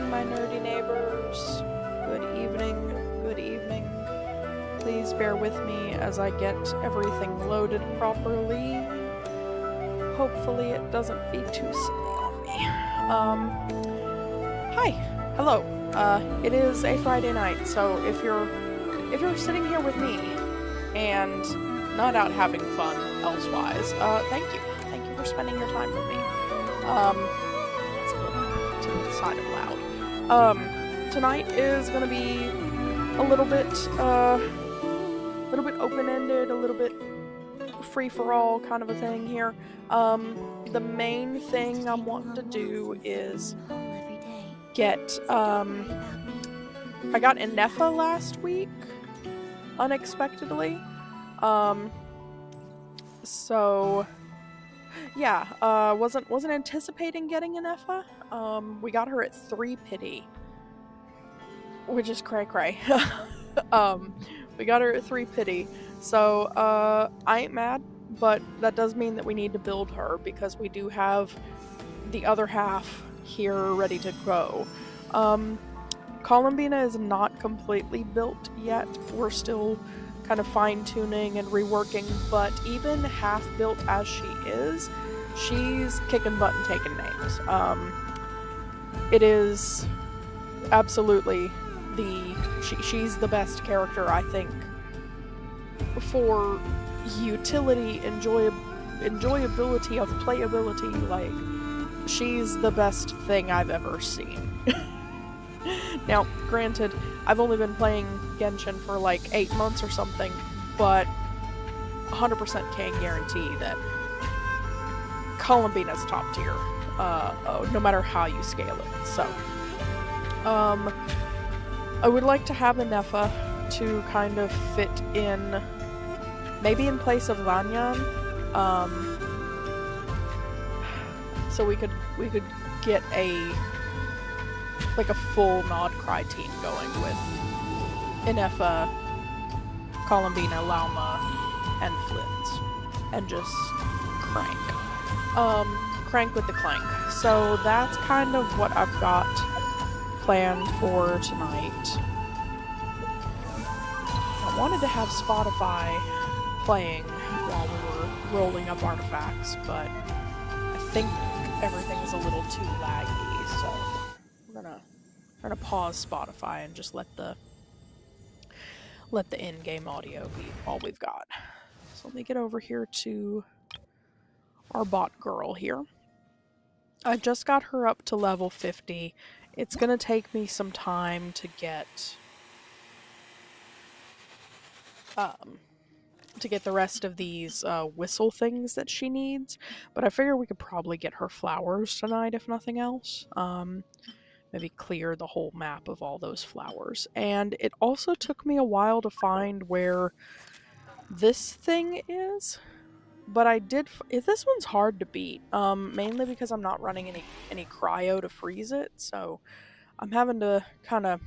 evening, my nerdy neighbors. Good evening, good evening. Please bear with me as I get everything loaded properly. Hopefully it doesn't be too silly on me. Hi, hello. It is a Friday night, so if you're sitting here with me and not out having fun elsewise, thank you. Thank you for spending your time with me. It's a little to the side of loud. Tonight is gonna be a little bit open-ended, a little bit free-for-all kind of a thing here. The main thing I'm wanting to do is get, I got Ineffa last week, unexpectedly. So yeah, wasn't anticipating getting Ineffa. We got her at 3 pity, which is cray-cray. We got her at 3 pity, so I ain't mad, but that does mean that we need to build her, because we do have the other half here ready to go. Columbina is not completely built yet. We're still kind of fine-tuning and reworking, but even half-built as she is, she's kicking butt and taking names. It is absolutely she's the best character, I think, for utility, enjoyability of playability. Like, she's the best thing I've ever seen. Now, granted, I've only been playing Genshin for like 8 months or something, but 100% can guarantee that Columbina's top tier, no matter how you scale it. So, I would like to have Ineffa to kind of fit in, maybe in place of Lanyan, so we could get a full Nod Cry team going with Ineffa, Columbina, Lauma, and Flint, and just crank with the clank. So that's kind of what I've got planned for tonight. I wanted to have Spotify playing while we were rolling up artifacts, but I think everything's a little too laggy, so we're gonna pause Spotify and just let the in-game audio be all we've got. So let me get over here to our bot girl here. I just got her up to level 50. It's gonna take me some time to get the rest of these whistle things that she needs, but I figure we could probably get her flowers tonight, if nothing else. Maybe clear the whole map of all those flowers. And it also took me a while to find where this thing is, but I did. This one's hard to beat, mainly because I'm not running any cryo to freeze it, so I'm having to kind of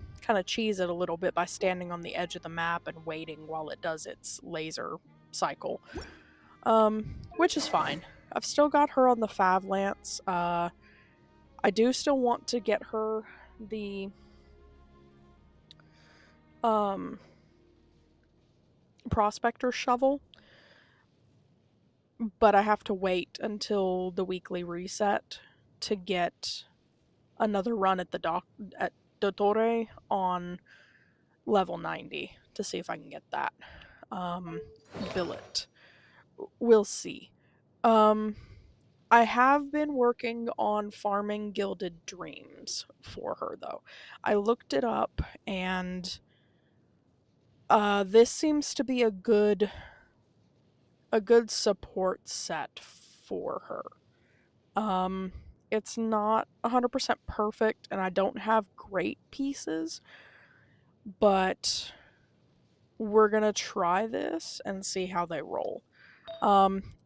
cheese it a little bit by standing on the edge of the map and waiting while it does its laser cycle, which is fine. I've still got her on the Fav Lance. I do still want to get her the Prospector Shovel, but I have to wait until the weekly reset to get another run at Dottore on level 90 to see if I can get that billet. We'll see. I have been working on farming Gilded Dreams for her, though. I looked it up, and this seems to be a good support set for her. It's not 100% perfect, and I don't have great pieces, but we're gonna try this and see how they roll.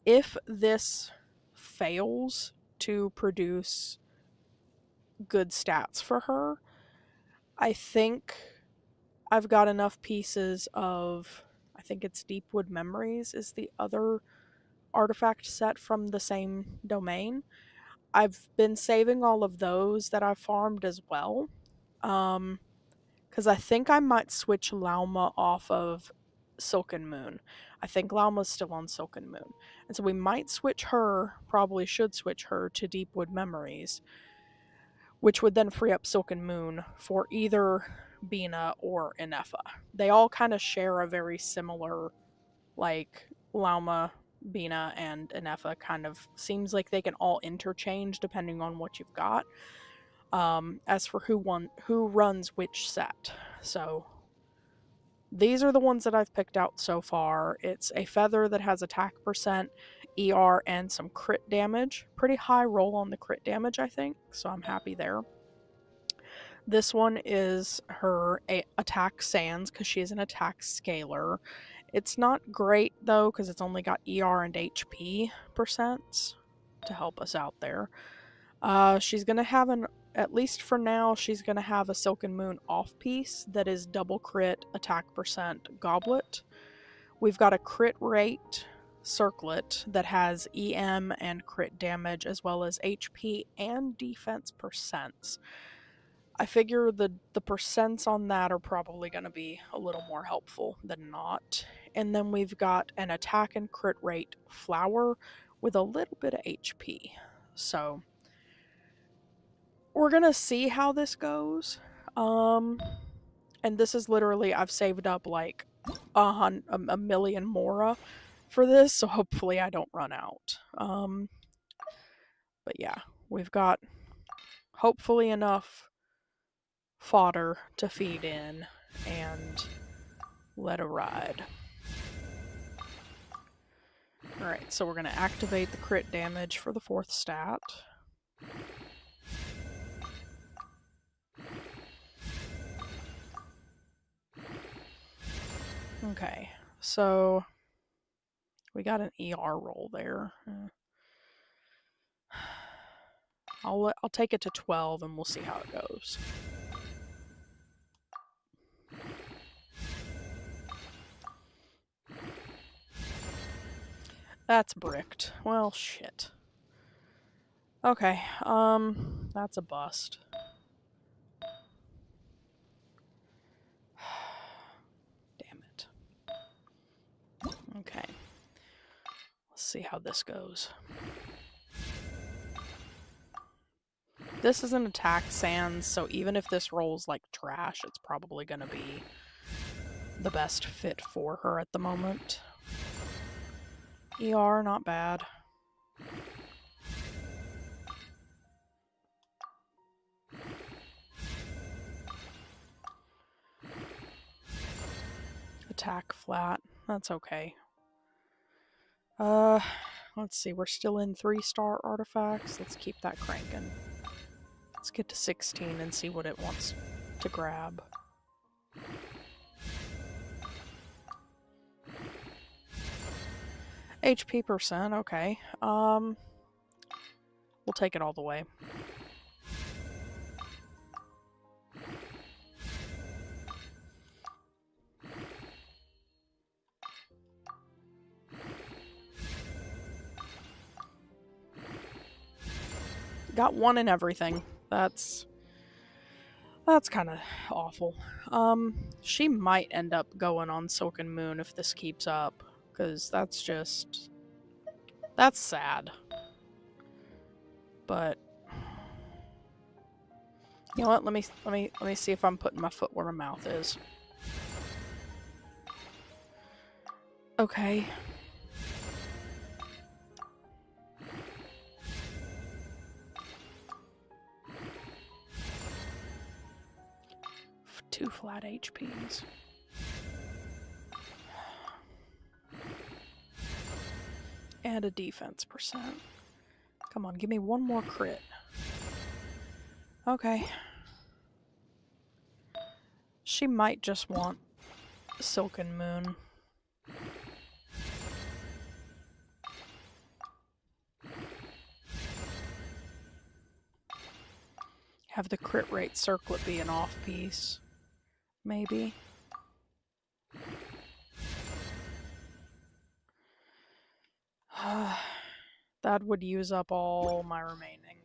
If this fails to produce good stats for her, I think I've got enough pieces of, I think it's Deepwood Memories is the other artifact set from the same domain. I've been saving all of those that I've farmed as well, Because I think I might switch Lauma off of Silken Moon. I think Lauma's still on Silken Moon. And so we might switch her, probably should switch her to Deepwood Memories, which would then free up Silken Moon for either Bina or Ineffa. They all kind of share a very similar, like, Lauma, Bina, and Ineffa kind of seems like they can all interchange depending on what you've got. As for who runs which set. So these are the ones that I've picked out so far. It's a feather that has attack percent, ER, and some crit damage. Pretty high roll on the crit damage, I think, so I'm happy there. This one is her attack sans, because she is an attack scaler. It's not great, though, because it's only got ER and HP percents to help us out there. She's going to have at least for now, she's going to have a Silken Moon off piece that is double crit, attack percent, goblet. We've got a crit rate circlet that has EM and crit damage, as well as HP and defense percents. I figure the percents on that are probably going to be a little more helpful than not. And then we've got an attack and crit rate flower with a little bit of HP. So we're going to see how this goes. And this is literally, I've saved up like a million mora for this, so hopefully I don't run out. But yeah, we've got hopefully enough fodder to feed in and let her ride. Alright, so we're going to activate the crit damage for the 4th stat. Okay, so we got an ER roll there. I'll take it to 12 and we'll see how it goes. That's bricked. Well, shit. Okay, that's a bust. Damn it. Okay. Let's see how this goes. This is an attack sans, so even if this rolls like trash, it's probably going to be the best fit for her at the moment. ER, not bad. Attack flat, that's okay. Let's see, we're still in 3-star artifacts. Let's keep that cranking. Let's get to 16 and see what it wants to grab. HP percent, okay. We'll take it all the way. Got 1 in everything. That's kind of awful. She might end up going on Silken Moon if this keeps up, because that's sad. But you know what? Let me see if I'm putting my foot where my mouth is. Okay. Two flat HPs. And a defense percent. Come on, give me 1 more crit. Okay. She might just want Silken Moon. Have the crit rate circlet be an off piece. Maybe. That would use up all my remaining.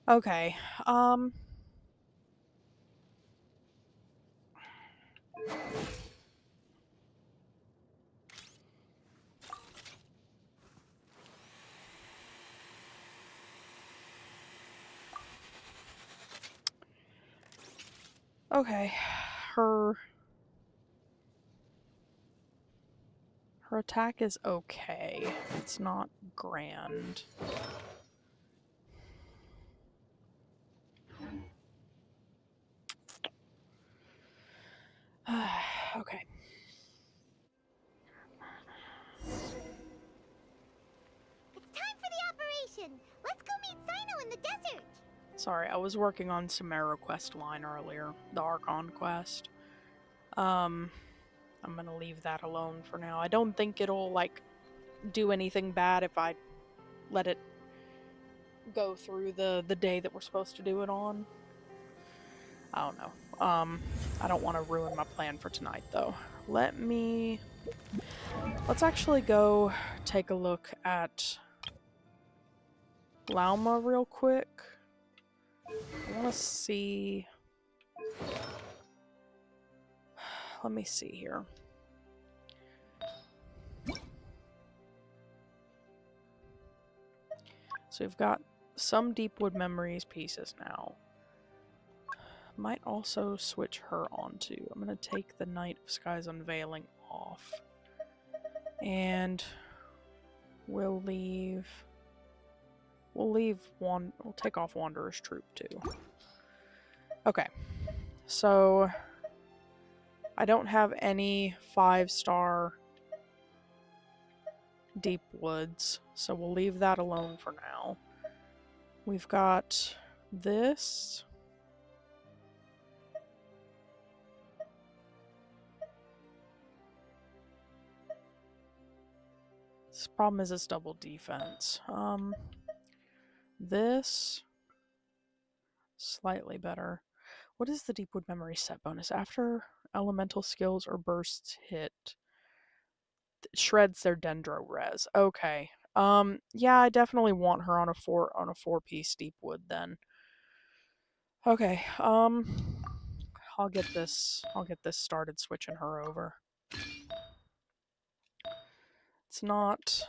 Okay, okay, her attack is okay. It's not grand. Okay. It's time for the operation. Let's go meet Sino in the desert. Sorry, I was working on Samara quest line earlier, the Archon quest. I'm gonna leave that alone for now. I don't think it'll, like, do anything bad if I let it go through the day that we're supposed to do it on. I don't know. I don't want to ruin my plan for tonight, though. Let's actually go take a look at Lauma real quick. I want to see... Let me see here. So we've got some Deepwood Memories pieces now. Might also switch her onto. I'm going to take the Night of Sky's Unveiling off. And we'll take off Wanderer's Troop too. Okay. So I don't have any 5-star Deep Woods, so we'll leave that alone for now. We've got this. This problem is it's double defense. This slightly better. What is the Deepwood Memory set bonus? After elemental skills or bursts hit, it shreds their dendro res. Okay. Yeah, I definitely want her on a 4-piece Deepwood then. Okay. I'll get this started switching her over. It's not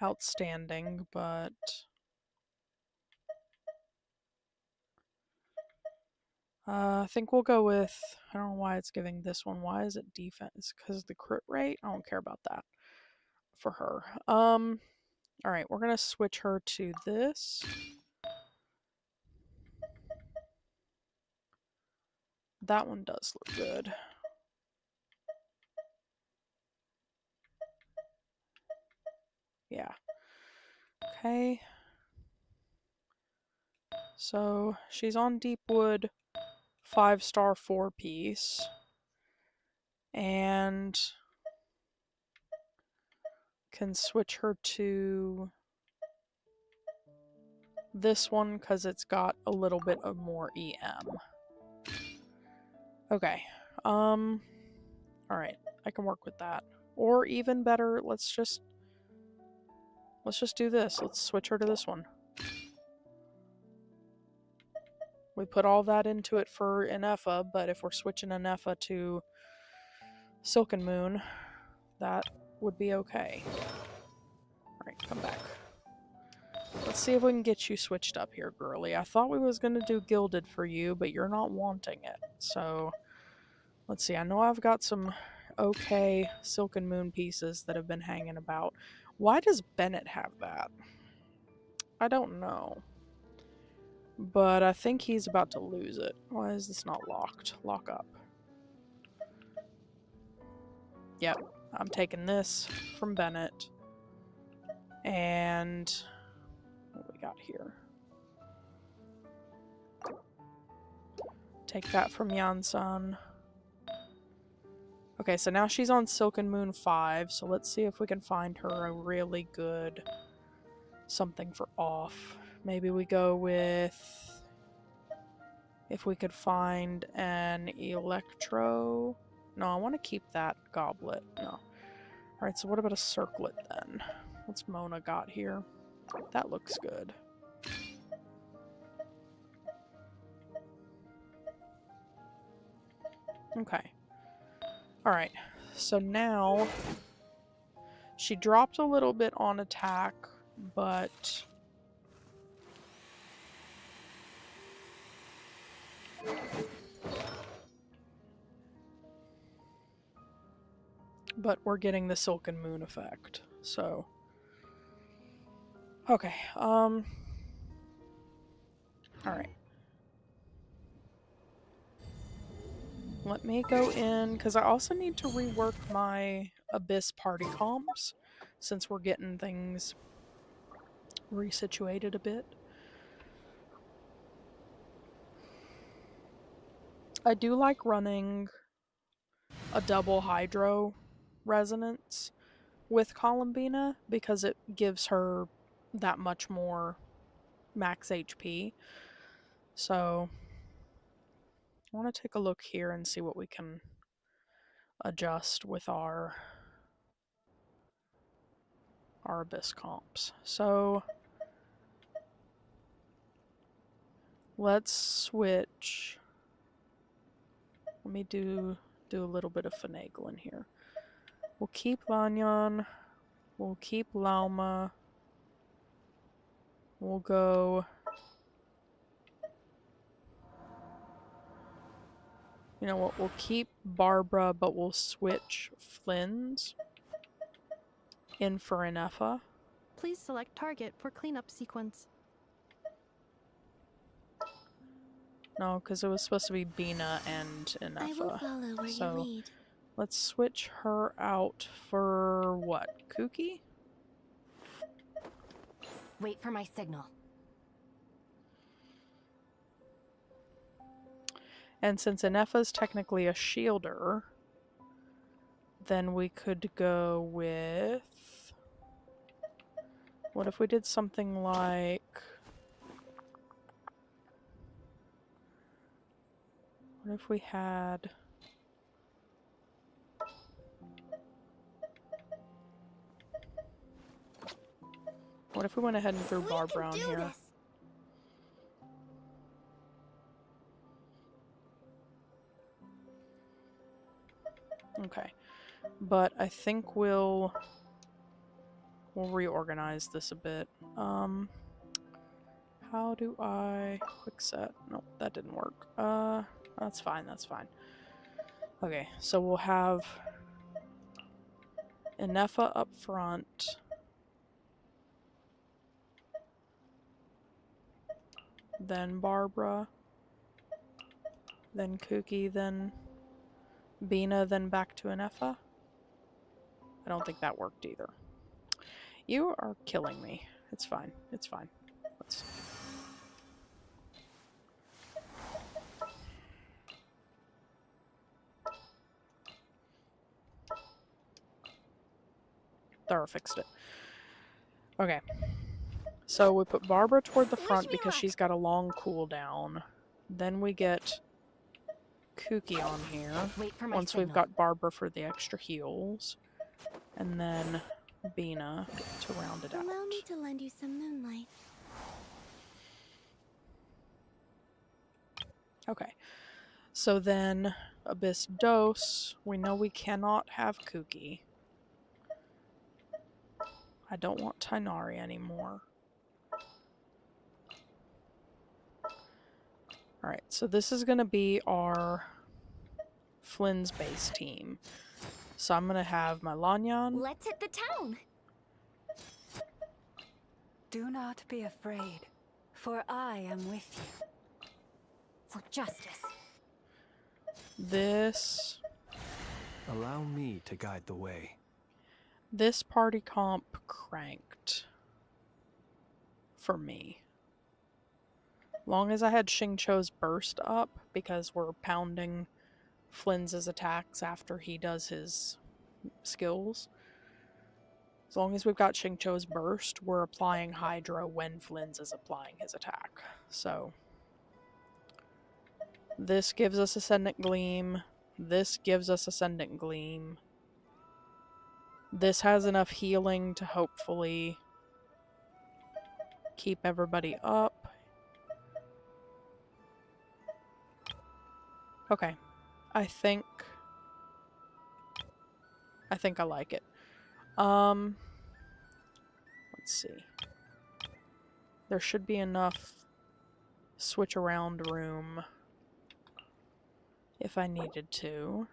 outstanding, but I think we'll go with, I don't know why it's giving this one. Why is it defense? Because of the crit rate? I don't care about that for her. Alright, we're going to switch her to this. That one does look good. Yeah. Okay. So, she's on Deepwood 5-star 4-piece. And can switch her to this one because it's got a little bit of more EM. Okay. Alright. I can work with that. Or even better, let's just do this. Let's switch her to this one. We put all that into it for Ineffa, but if we're switching Ineffa to Silken Moon, that would be okay. Alright, come back. Let's see if we can get you switched up here, girly. I thought we was going to do Gilded for you, but you're not wanting it. So, let's see. I know I've got some okay Silken Moon pieces that have been hanging about. Why does Bennett have that? I don't know. But I think he's about to lose it. Why is this not locked? Lock up. Yep, I'm taking this from Bennett. And what do we got here? Take that from Yansan. Okay, so now she's on Silken Moon 5, so let's see if we can find her a really good something for off. Maybe we go with... if we could find an Electro... No, I want to keep that Goblet. No. Alright, so what about a Circlet then? What's Mona got here? That looks good. Okay. Alright. So now she dropped a little bit on attack, but we're getting the Silken Moon effect. So okay. Alright. Let me go in, because I also need to rework my Abyss party comps, since we're getting things resituated a bit. I do like running a double Hydro Resonance with Columbina, because it gives her that much more max HP. So I want to take a look here and see what we can adjust with our Abyss comps. So let's switch. Let me do a little bit of finagling here. We'll keep Lanyan. We'll keep Lauma. We'll go... You know what? We'll keep Barbara, but we'll switch Flynn's in for Ineffa. Please select target for cleanup sequence. No, because it was supposed to be Bina and Ineffa. I will follow where you lead. Let's switch her out for what? Kuki? Wait for my signal. And since Ineffa's technically a shielder, then we could go with... What if we did something like... What if we had... What if we went ahead and threw Barbara on here? This. Okay. But I think we'll reorganize this a bit. How do I... Quick set. Nope, that didn't work. That's fine, that's fine. Okay, so we'll have Ineffa up front. Then Barbara. Then Kuki, then Bina, then back to Ineffa. I don't think that worked either. You are killing me. It's fine. It's fine. Let's... There, fixed it. Okay. So we put Barbara toward the front because she's got a long cooldown. Then we get Kuki on here. Once we've got Barbara for the extra heals. And then Bina to round it out. Allow me to lend you some moonlight. Okay. So then Abyss Dose. We know we cannot have Kuki. I don't want Tighnari anymore. Alright, so this is going to be our Flynn's base team. So I'm going to have my Lanyan. Let's hit the town. Do not be afraid, for I am with you. For justice. This... Allow me to guide the way. This party comp cranked. For me. Long as I had Xingqiu's burst up, because we're pounding Flynn's attacks after he does his skills. As long as we've got Xingqiu's burst, we're applying Hydro when Flynn's is applying his attack. So this gives us Ascendant Gleam. This gives us Ascendant Gleam. This has enough healing to hopefully keep everybody up. Okay. I think I like it. Let's see. There should be enough switch around room if I needed to.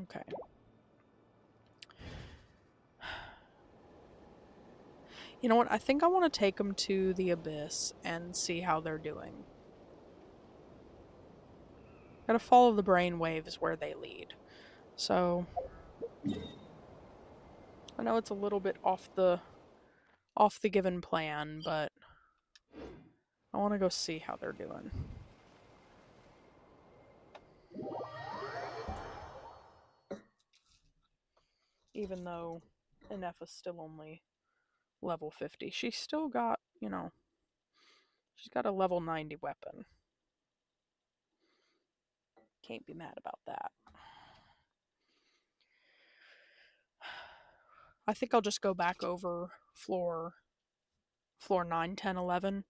Okay. You know what? I think I want to take them to the Abyss and see how they're doing. Gotta follow the brain waves where they lead. So I know it's a little bit off the given plan, but I want to go see how they're doing. Even though Ineffa's still only level 50, she's still got, you know, she's got a level 90 weapon. Can't be mad about that. I think I'll just go back over floor 9, 10, 11.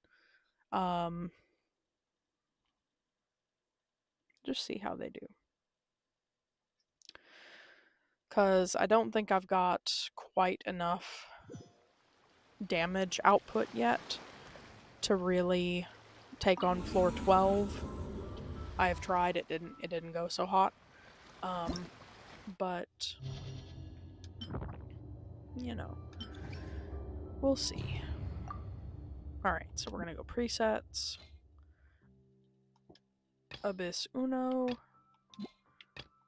Just see how they do. Because I don't think I've got quite enough damage output yet to really take on floor 12. I have tried, it didn't go so hot. But you know, we'll see. Alright, so we're gonna go presets. Abyss Uno.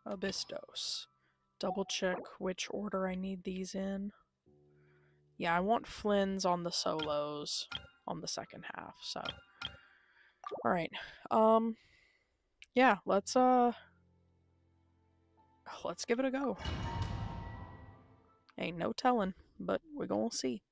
Abyss Dos. Double check which order I need these in. Yeah, I want Flynn's on the solos on the second half, so. Alright. Yeah, let's give it a go. Ain't no telling, but we're gonna see.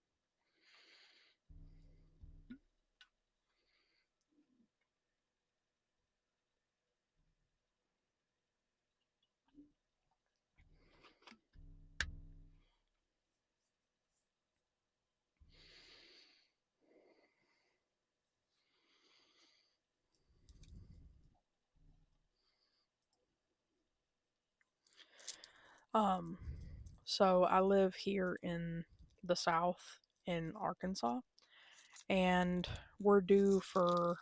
So I live here in the South in Arkansas, and we're due for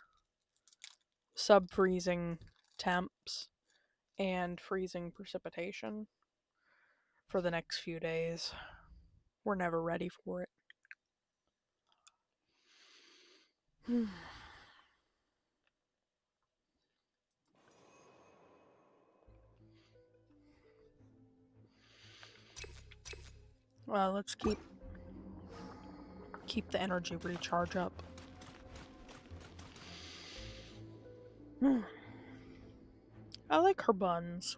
sub-freezing temps and freezing precipitation for the next few days. We're never ready for it. Well, let's keep the energy recharge up. I like her buns.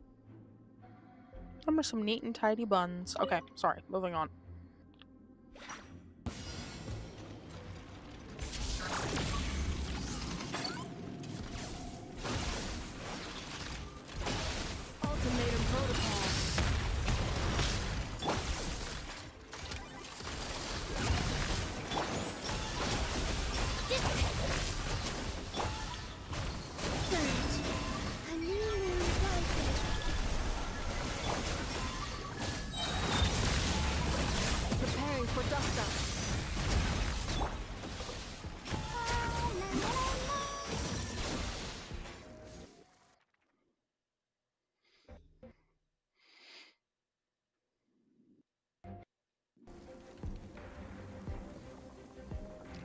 Them are some neat and tidy buns. Okay, sorry, moving on. Ultimatum protocol. A new moon rises. Preparing for dust up.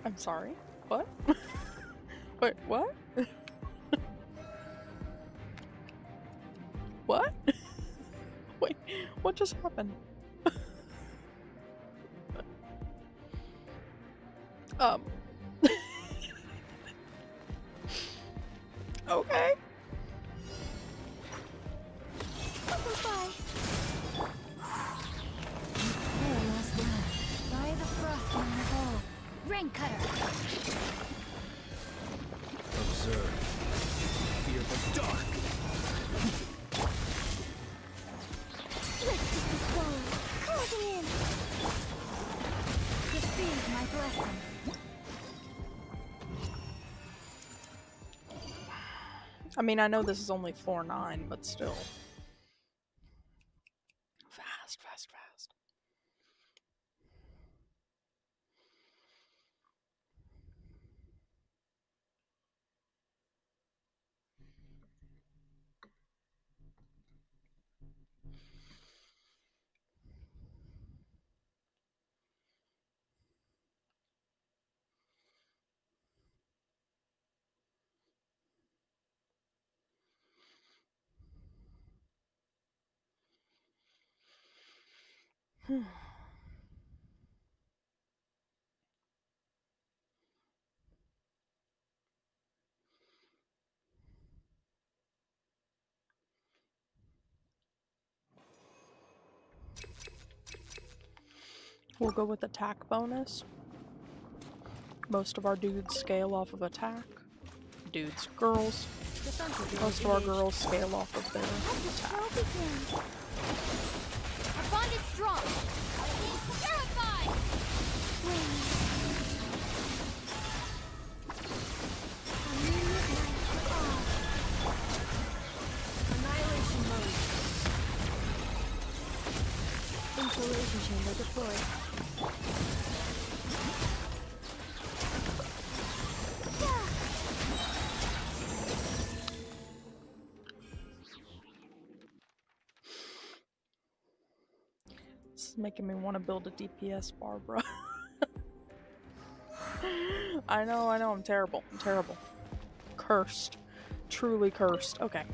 I'm sorry? What? Wait, what? What? Wait, what just happened? Okay. Bye. Almost done. By the frost on the hole. Rain cutter. Observe. Fear the dark. Swift is the storm, closing in. Receive my blessing. I mean, I know this is only floor 9, but still. Fast, fast, fast. We'll go with attack bonus. Most of our dudes scale off of attack. Dudes, girls. Most of our girls scale off of their attack. Our bond is strong. Purified! Annihilation mode. Insulation chamber deployed. This is making me want to build a DPS, Barbara. I know, I'm terrible. I'm terrible. Cursed. Truly cursed. Okay.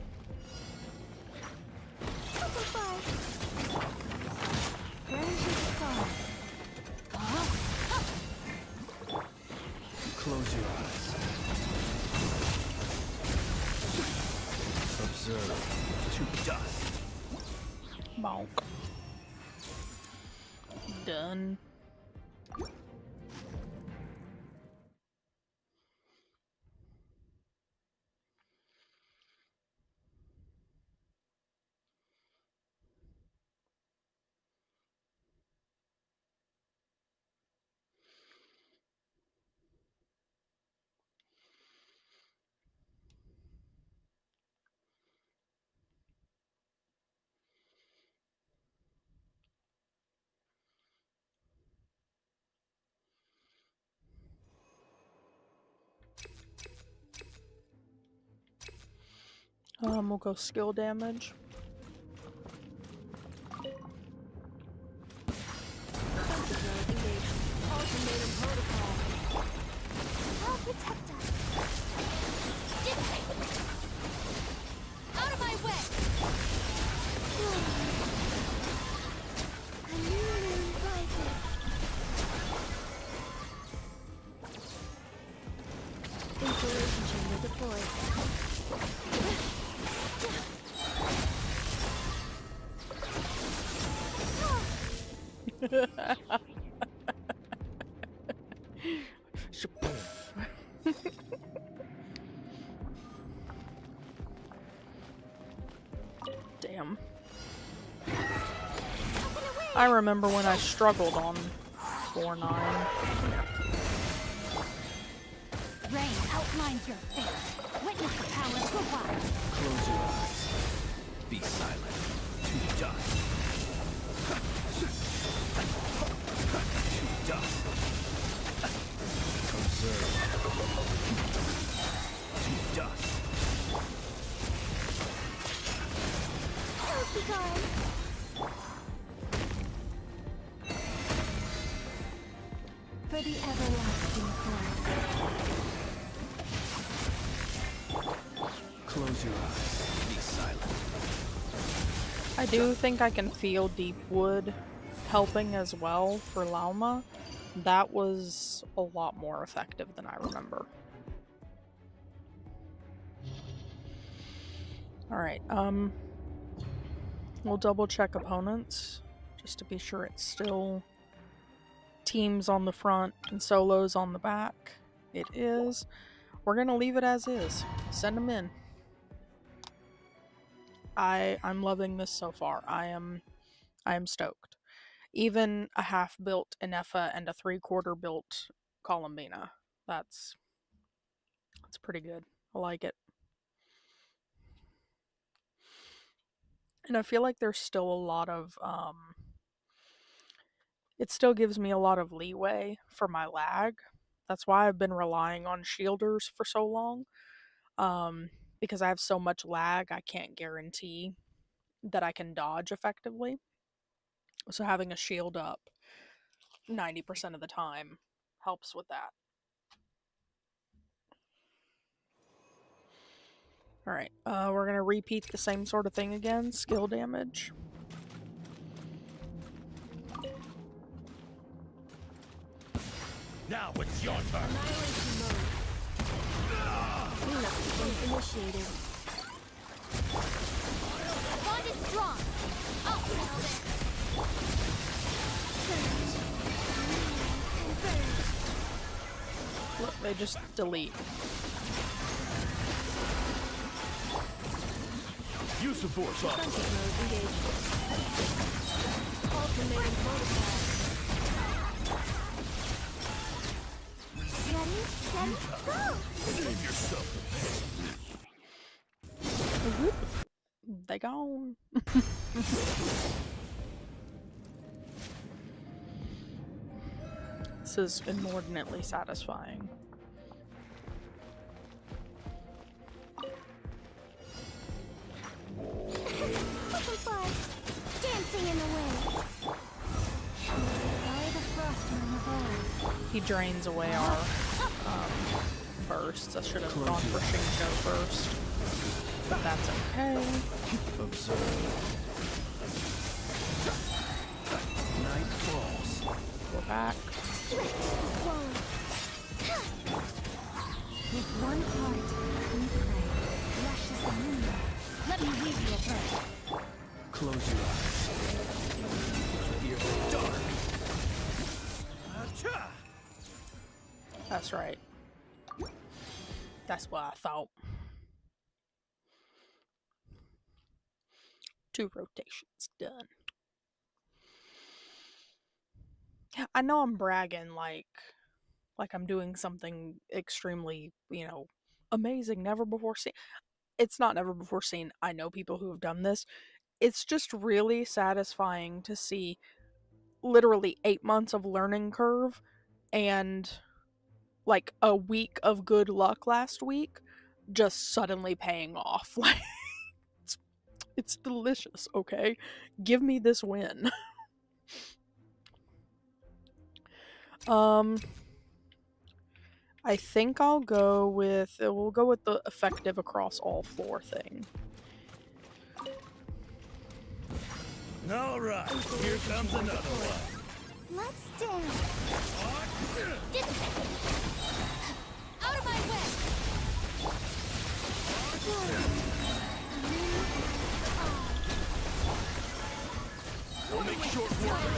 Close your eyes. Observe to dust. Bonk. Done. We'll go skill damage. Ultimatum protocol. I'll protect us. Dissipate! Out of my way! A new moon rises. Insulation chamber deployed. Damn. I remember when I struggled on 4-9. Rain outlines your fate. Witness the power provide. Close your eyes. Be silent. To dust. To dust. Observe. To dust. How's the gone? For the everlasting cause. Close your eyes. Be silent. I do think I can feel Deep Wood helping as well for Lauma. That was a lot more effective than I remember. Alright, we'll double check opponents just to be sure it's still teams on the front and solos on the back. It is. We're gonna leave it as is. Send them in. I'm loving this so far. I am stoked. Even a half-built Ineffa and a 3/4 built Columbina. That's pretty good. I like it. And I feel like there's still a lot of it still gives me a lot of leeway for my lag. That's why I've been relying on shielders for so long. Because I have so much lag, I can't guarantee that I can dodge effectively. So having a shield up 90% of the time helps with that. Alright, we're gonna repeat the same sort of thing again. Skill damage. Now it's your turn. Annihilation mode. Cleanup sequence initiated. The bond is strong. I'll handle this. Look, they just delete. Use the force off. Defensive mode engaged. Ultimatum protocol. Ready, steady, go! Save yourself. They gone. This is inordinately satisfying. Butterfly, dancing in the wind. By the frostman of old. He drains away our bursts. I should have gone for Shinjo first. But that's okay. Observe. Night falls. We're back. Swift as the swallow. With one heart, we pray. Rushes the moonlight. Let me weave you a verse. Close your eyes. Fear the dark. Acha! That's right. That's what I thought. 2 rotations done. I know I'm bragging like I'm doing something extremely, amazing, never before seen. It's not never before seen. I know people who have done this. It's just really satisfying to see literally 8 months of learning curve and like a week of good luck last week just suddenly paying off. Like it's delicious, okay? Give me this win. I think we'll go with the effective across all floor thing. All right, here comes another one. Let's dance. Dissipate. Out of my way. We'll make short work of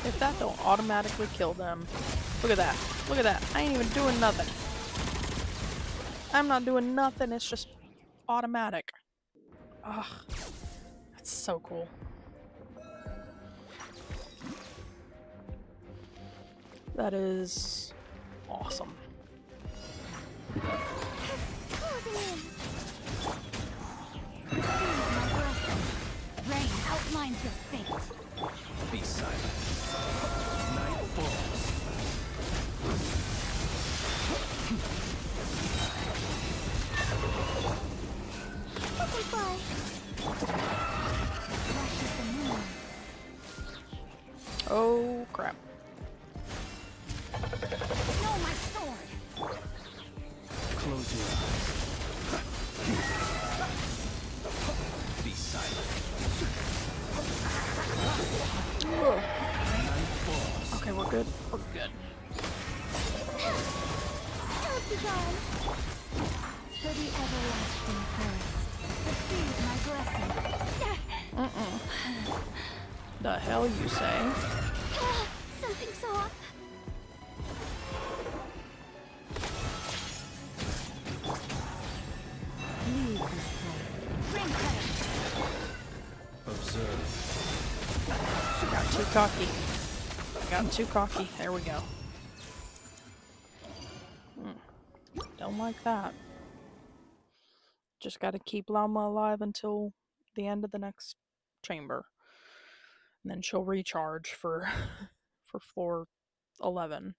If that don't automatically kill them. Look at that. Look at that. I ain't even doing nothing. I'm not doing nothing. It's just automatic. Ugh. That's so cool. That is awesome. Closing in. Rain outlines your fate. you. Be silent. Night falls. Butterfly. Rushes the moon. Oh crap. Know my sword. Close your eyes. Be silent. Night falls. Okay, we're good. We're good. Just begun. For the everlasting curse. Receive my blessing. The hell you say? Something's off. Leave this place. Ring credit. Observe. Got too cocky. Got too cocky. There we go. Don't like that. Just gotta keep Llama alive until the end of the next chamber. And then she'll recharge for for floor 11.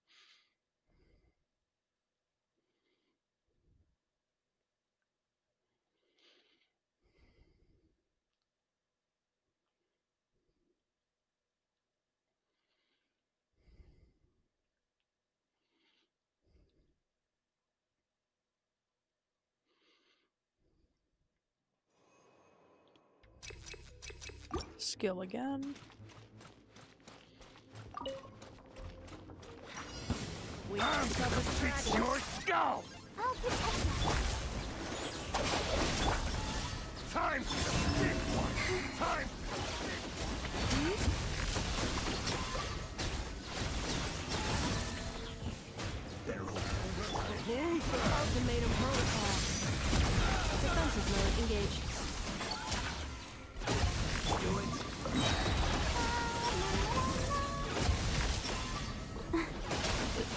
Skill again. Fix your skull! I'll protect you. Time for the big one! Time for the big one! Ultimatum protocol. Defensive mode engaged. Do it!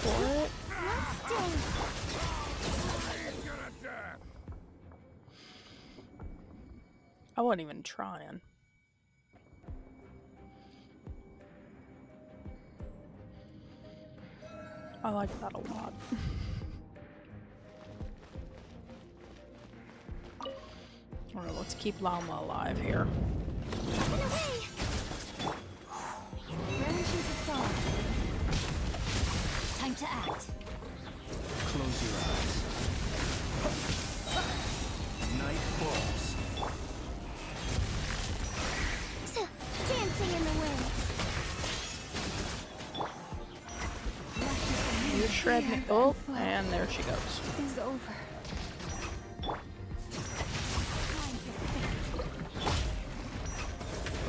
For it. He's gonna die! I wasn't even trying. I like that a lot. Alright, let's keep Llama alive here. Time to act. Close your eyes. Night falls. Dancing in the wind. You shred me. Oh, and there she goes. Is over.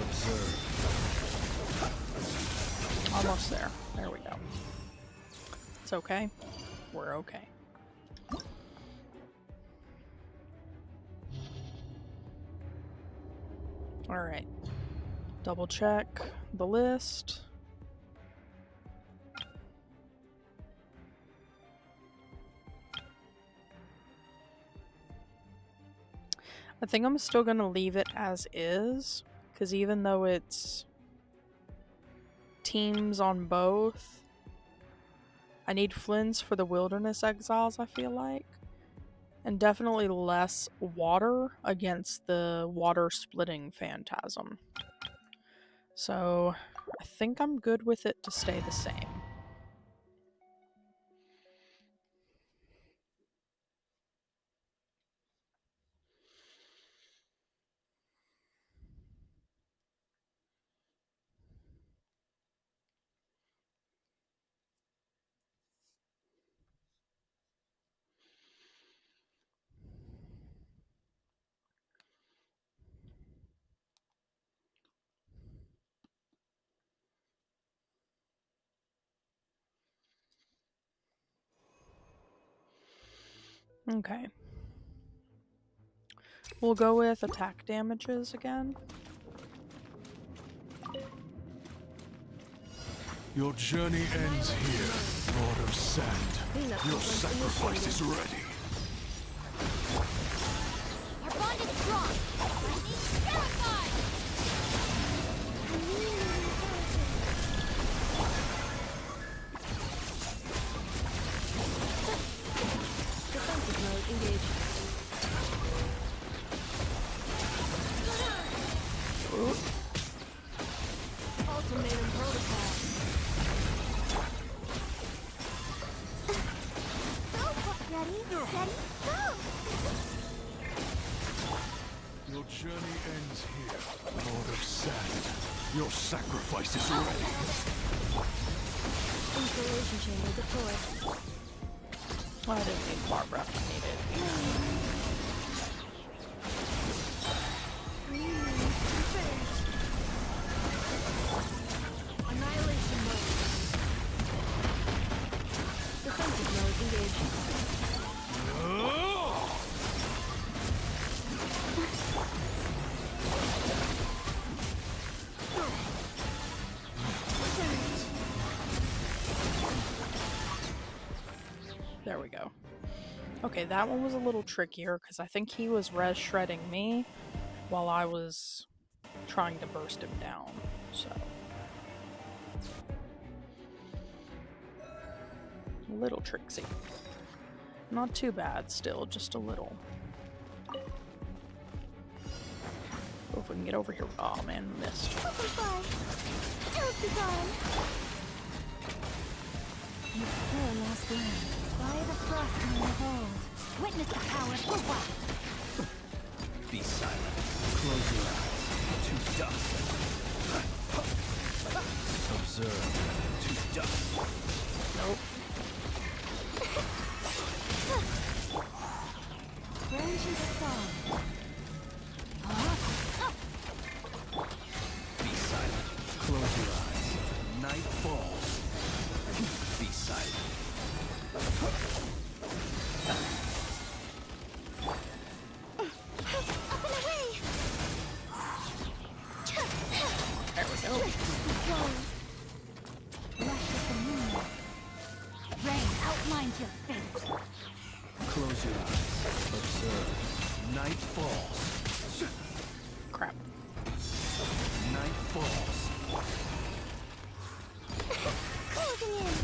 Observe. Almost there. There we go. It's okay. We're okay. Alright. Double check the list. I think I'm still gonna leave it as is, because even though it's teams on both, I need Flynn's for the Wilderness Exiles, I feel like. And definitely less water against the water splitting phantasm. So I think I'm good with it to stay the same. Okay. We'll go with attack damages again. Your journey ends here, Lord of Sand. Your sacrifice is ready. Our bond is strong. He's terrified. Defensive mode engaged. Ultimatum protocol. Ready, steady, go! Your journey ends here, Lord of Sand. Your sacrifice is ready. Installation chamber deployed. I didn't need Barbara. I needed. Annihilation mode. Defensive mode engaged. There we go. Okay, that one was a little trickier because I think he was res shredding me while I was trying to burst him down. So a little tricksy. Not too bad still, just a little. Oh, if we can get over here. Oh man, missed. Butterfly, Tales be gone. You still lost ground. By the frost in the hold. Witness the power of the wild. Be silent. Close your eyes. To dust. Observe. To dust. Nope. Branches of song. Be silent. Close your eyes. Night falls. Be silent. Up and away. There we go. Rush of the moon. Rain outlines your fate. Close your eyes. Observe. Night falls. Crap. Night falls. Closing in.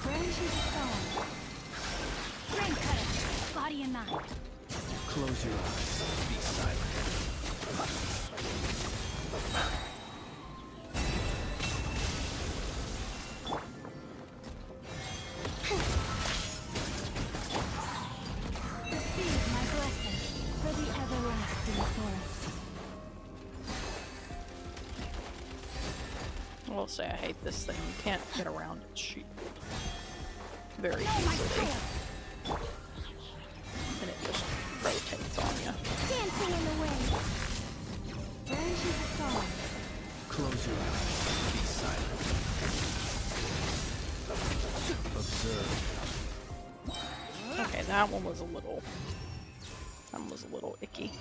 Branches of song. Rain cutter. Body and mind. Close your eyes. Be silent. Receive my blessing for the everlasting forest. I will say I hate this thing. You can't get around its shield very Know my easily. sword. And it just rotates on you. Dancing in the wind. Branches of song. Close your eyes. Be silent. Observe. Okay, that one was a little icky.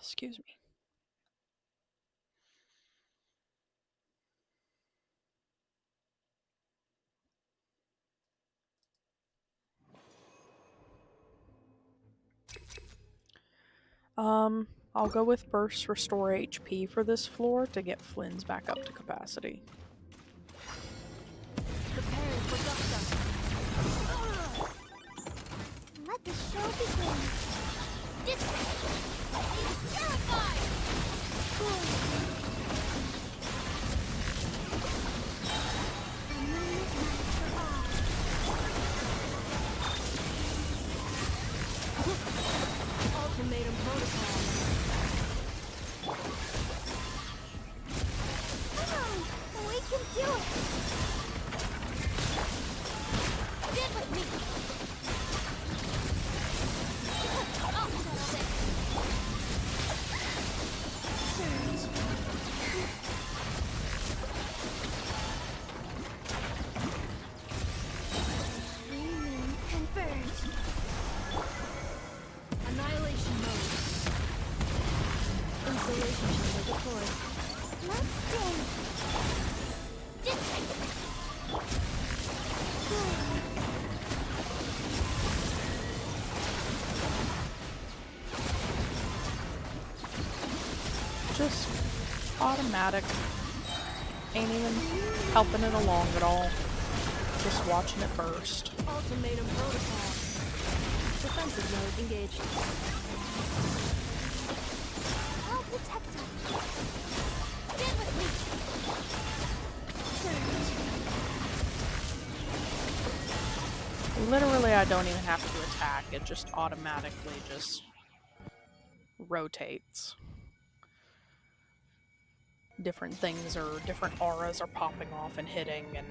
Excuse me. I'll go with Burst Restore HP for this floor to get Flynn's back up to capacity. Preparing for dust. Let the show begin. He's terrified! The moonlit night for all. Ultimatum protocol. Come on, we can do it. Stand with me! Three moons converge. Annihilation mode. Installation chamber deployed. Let's dance. Just automatic. Ain't even helping it along at all. Just watching it burst. Ultimatum protocol. Defensive mode engaged. I'll protect us. Stand with me! Surge. Literally way I don't even have to attack, it just automatically just rotates. Different things or different auras are popping off and hitting and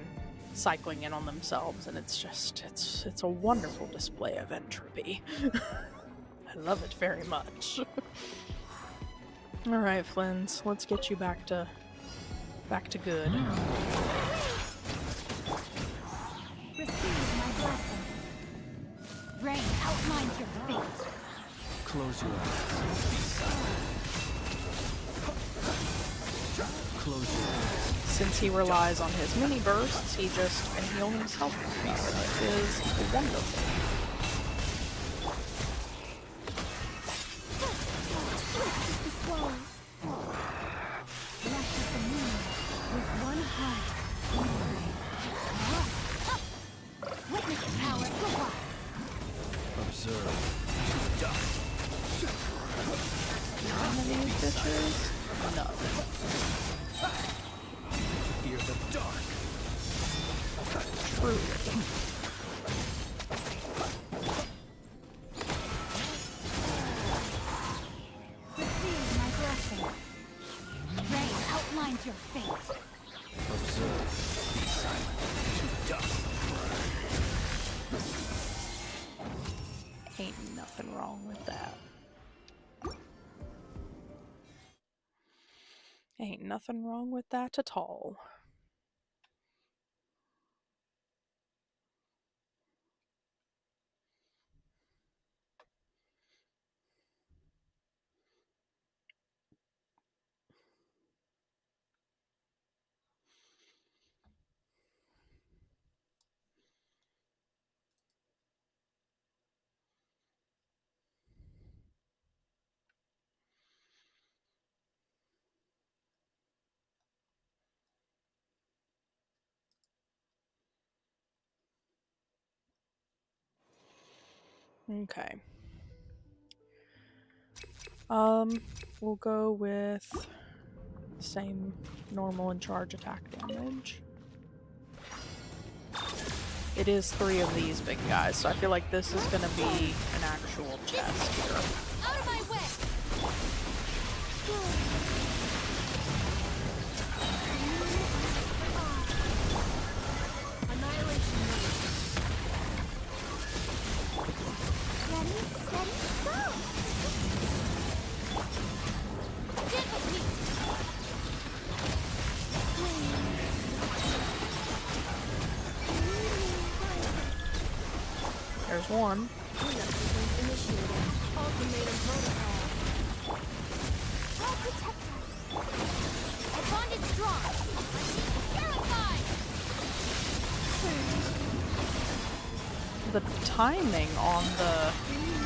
cycling in on themselves, and it's just, it's a wonderful display of entropy. I love it very much. Alright, Flins, let's get you back to good. Receive my blessing. Rain outlines your fate. Close your eyes. Close your eyes. Since he relies on his mini bursts, he just can heal himself with them. It is wonderful. Swift is the swallow. Left of the moon, with one heart, we pray. Witness the power of the wild. Observe. How many of these bitches? Nothing. Fear the dark. Truly. Receive my blessing. Rain outlines your fate. Observe. Be silent. To dust. Ain't nothing wrong with that. Ain't nothing wrong with that at all. Okay. We'll go with the same normal and charge attack damage. It is 3 of these big guys, so I feel like this is gonna be an actual chest here. Out of my way! Annihilation mode. Ready, steady, go! Get with me! There's one. Cleanup sequence initiated. Ultimatum protocol. I'll protect us! Our bond is strong! Terrified! The timing on the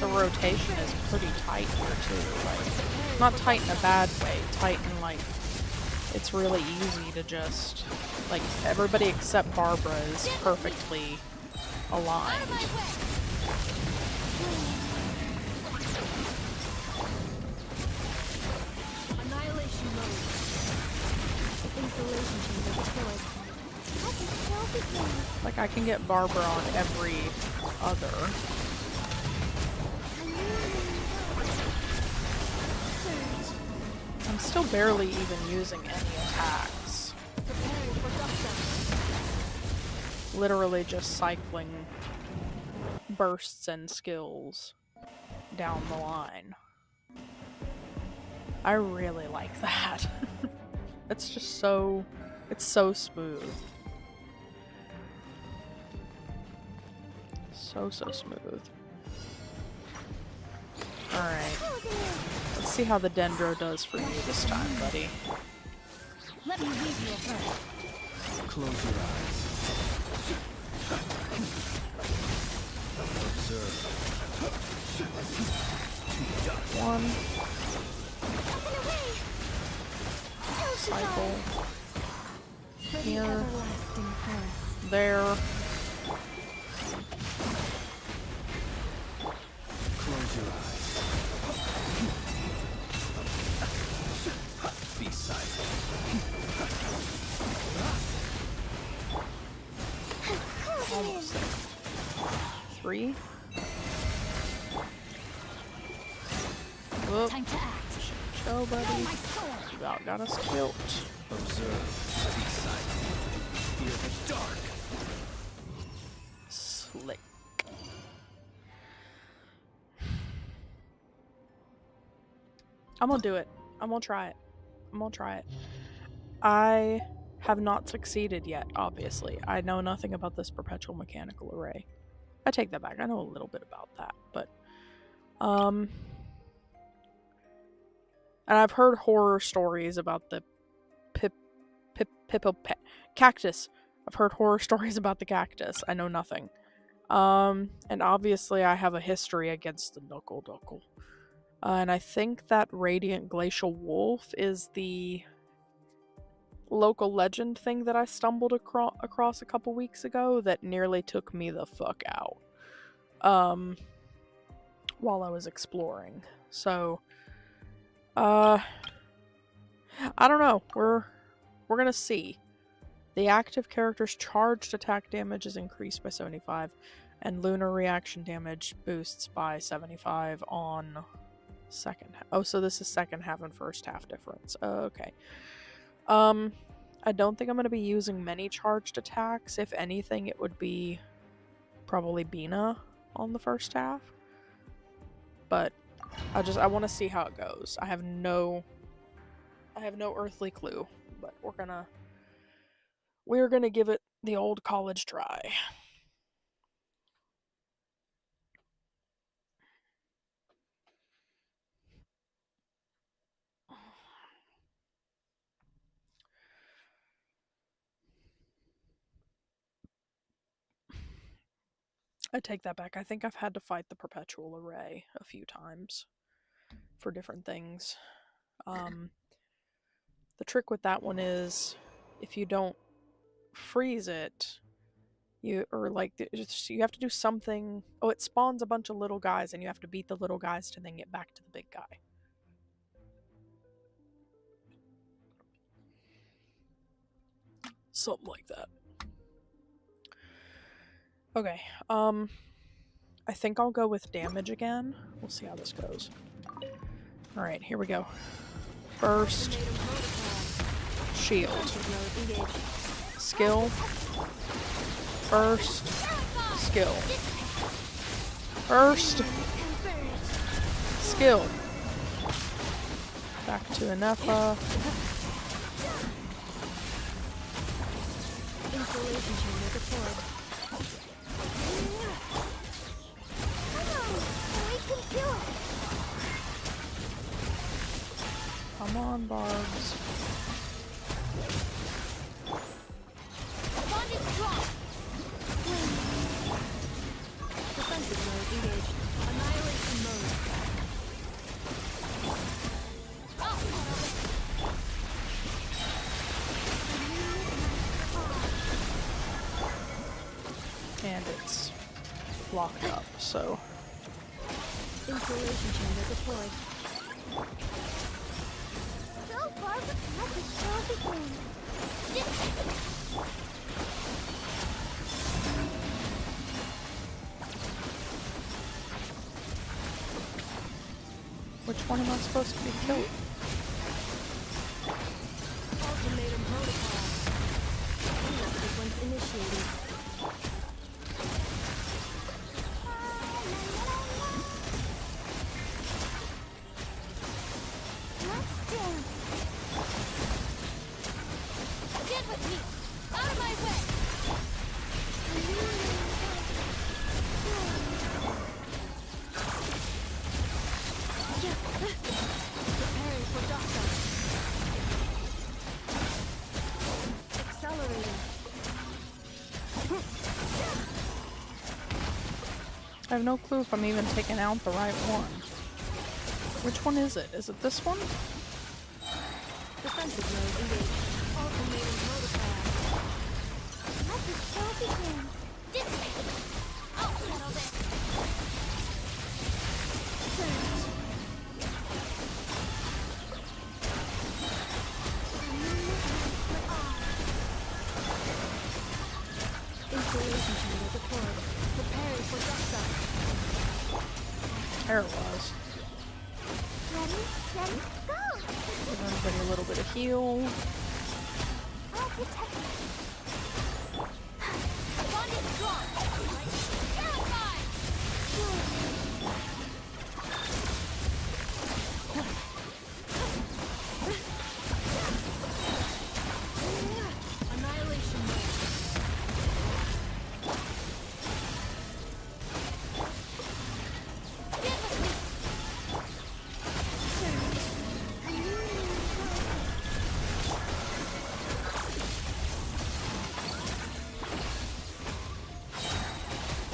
rotation is pretty tight here too. Like, not tight in a bad way, tight in like it's really easy to just like everybody except Barbara is perfectly aligned. Out of my way! Annihilation mode. Installation chamber deployed. I can still begin. Like I can get Barbara on every other. I'm still barely even using any attacks. Preparing for dust up. Literally just cycling bursts and skills down the line. I really like that. It's just so... it's so smooth. So smooth. Alright. Let's see how the Dendro does for you this time, buddy. Let me leave you a verse. Close your eyes. Observe. One. Up and away! Cycle. For the Here. everlasting forest. There. Close your eyes. Be silent. Almost there. 3. 3. Whoop. Time to act. Show, buddy. My sword. You about got us killed. Observe. See sight. Fear the dark. Slick. I'm gonna do it. I'm gonna try it. I'm gonna try it. I have not succeeded yet, obviously. I know nothing about this perpetual mechanical array. I take that back. I know a little bit about that, but and I've heard horror stories about the cactus. I've heard horror stories about the cactus. I know nothing. And obviously I have a history against the knuckle. And I think that Radiant Glacial Wolf is the local legend thing that I stumbled across a couple weeks ago that nearly took me the fuck out while I was exploring. So I don't know. We're gonna see. The active character's charged attack damage is increased by 75 and lunar reaction damage boosts by 75 on second half. Oh, so this is second half and first half difference. Okay. I don't think I'm going to be using many charged attacks. If anything, it would be probably Bina on the first half. But I want to see how it goes. I have no earthly clue, but we're gonna give it the old college try. I take that back. I think I've had to fight the perpetual array a few times for different things. The trick with that one is if you don't freeze it, you have to do something. Oh, it spawns a bunch of little guys and you have to beat the little guys to then get back to the big guy. Something like that. Okay, I think I'll go with damage again. We'll see how this goes. Alright, here we go. First, shield. Skill. First, skill. First, skill. Back to Ineffa. Installation chamber deployed. Come on, Barbs. Defensive mode engaged. Annihilation mode. And it's locked up, so. Installation chamber deployed. So far, but let the show begin. Which one am I supposed to be killed? Ultimatum protocol. Cleanup sequence initiated. Let's dance. Get with me. Out of my way. Preparing for doctor. Accelerating. I have no clue if I'm even taking out the right one. Which one is it? Is it this one? Defensive mode engaged. Ultimatum protocol. Let the show begin. This way. I'll settle this. Surge. Installation chamber deployed. Preparing for doctor. There it was. Ready, steady, go! Give everybody a little bit of heal. I'll protect you. Bond is strong. Terrified! Annihilation mode. Get with me!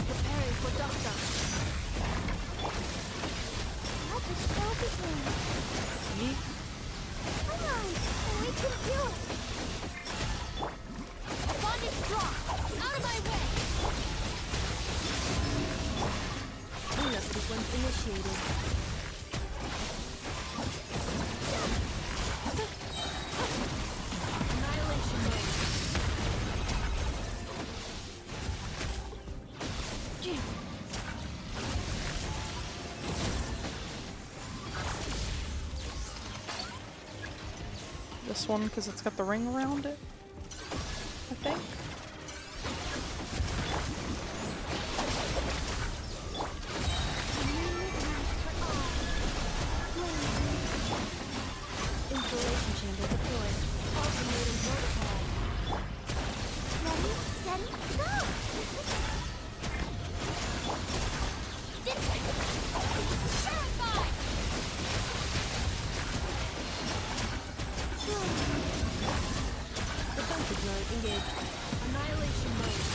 Preparing for Doctor. Let the show begin. Come on, we can do it! Bond is strong. Out of my way! Cleanup sequence initiated. Annihilation mode. This one, because it's got the ring around it, I think. Installation chamber deployed. Alternating protocol. Ready, steady, go! This way! Terrified! Defensive mode engaged. Annihilation mode.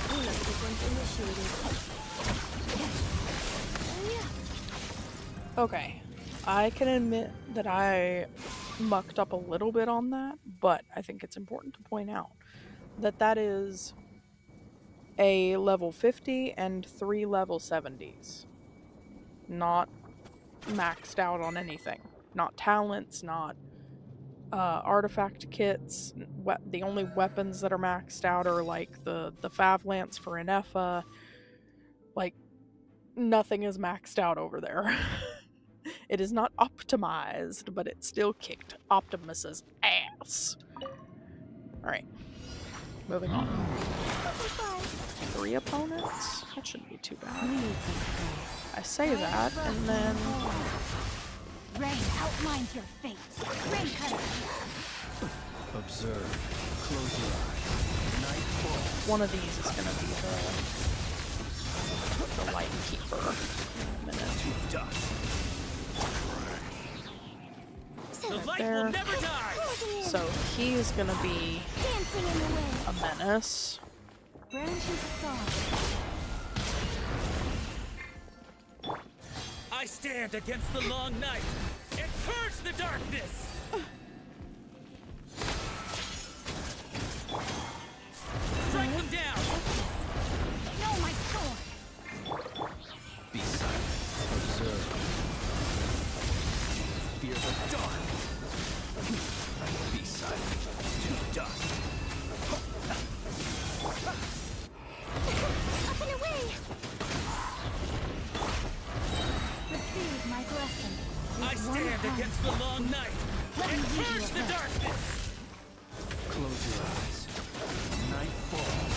Cleanup sequence initiated. Okay, I can admit that I mucked up a little bit on that, but I think it's important to point out that that is a level 50 and 3 level 70s. Not maxed out on anything. Not talents, not artifact kits. The only weapons that are maxed out are like the Fav Lance for Ineffa. Like, nothing is maxed out over there. It is not optimized, but it still kicked Optimus's ass. Alright. Moving on. 3 opponents? That shouldn't be too bad. I say that, and then... Rain outlines your fate. Rain cutter. Observe. Close your eyes. Night falls. One of these is gonna be the Light Keeper in a minute. Dust. Right there. So he's gonna be Dancing in the wind. a menace. Branches song. I stand against the long night and purge the darkness! Strike them down! No, my sword. Be silent. Observe. Fear the dark. Be silent. To dust. Up and away. Receive my blessing. I stand against the long night and purge the darkness! Close your eyes. Night falls.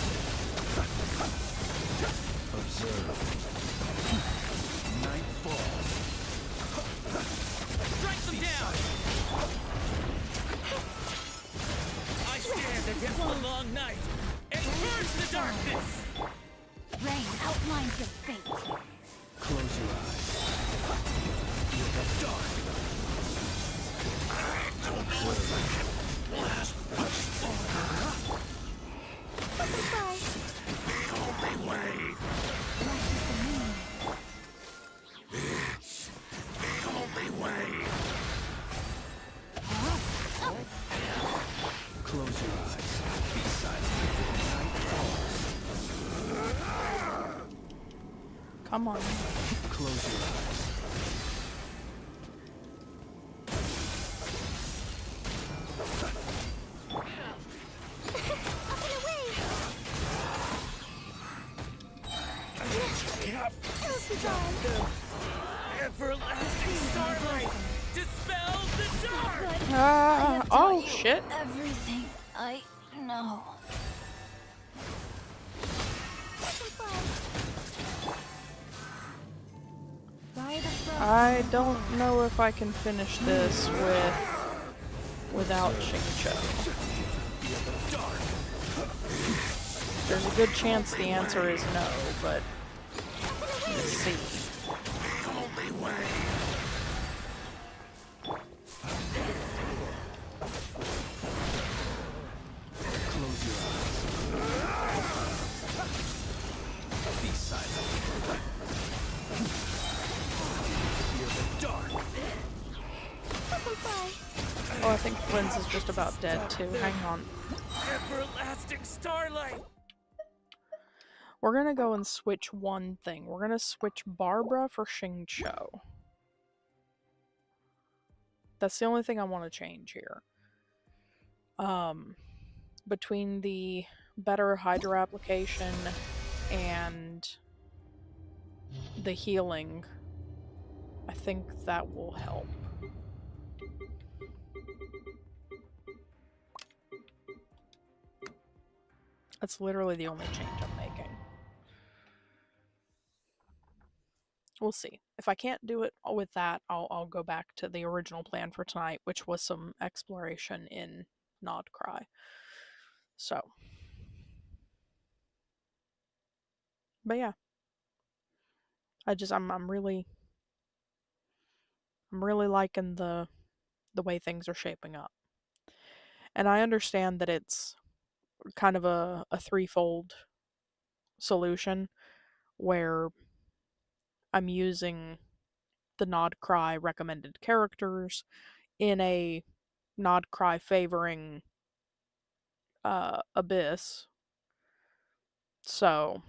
Observe. Night falls. Strike them down! I stand against the long night and purge the darkness! Rain outlines your fate. Close your eyes. Fear the dark. Butterfly. Close your eyes. Be silent. Night falls. Come on. Close your eyes. shit. Everything I know. I don't know if I can finish this without Xingqiu. There's a good chance the answer is no, but let's see. Close your eyes. Be silent. Fear the dark. Oh, I think Flynn's is just about dead too. Hang on. Everlasting starlight! We're gonna go and switch one thing. We're gonna switch Barbara for Xingqiu. That's the only thing I want to change here. Between the better Hydra application and the healing, I think that will help. That's literally the only change I'm making. We'll see. If I can't do it with that, I'll go back to the original plan for tonight, which was some exploration in Nodcry. So. But yeah. I'm really liking the way things are shaping up. And I understand that it's kind of a threefold solution where I'm using the Nodcry recommended characters in a Nodcry favoring Abyss. So,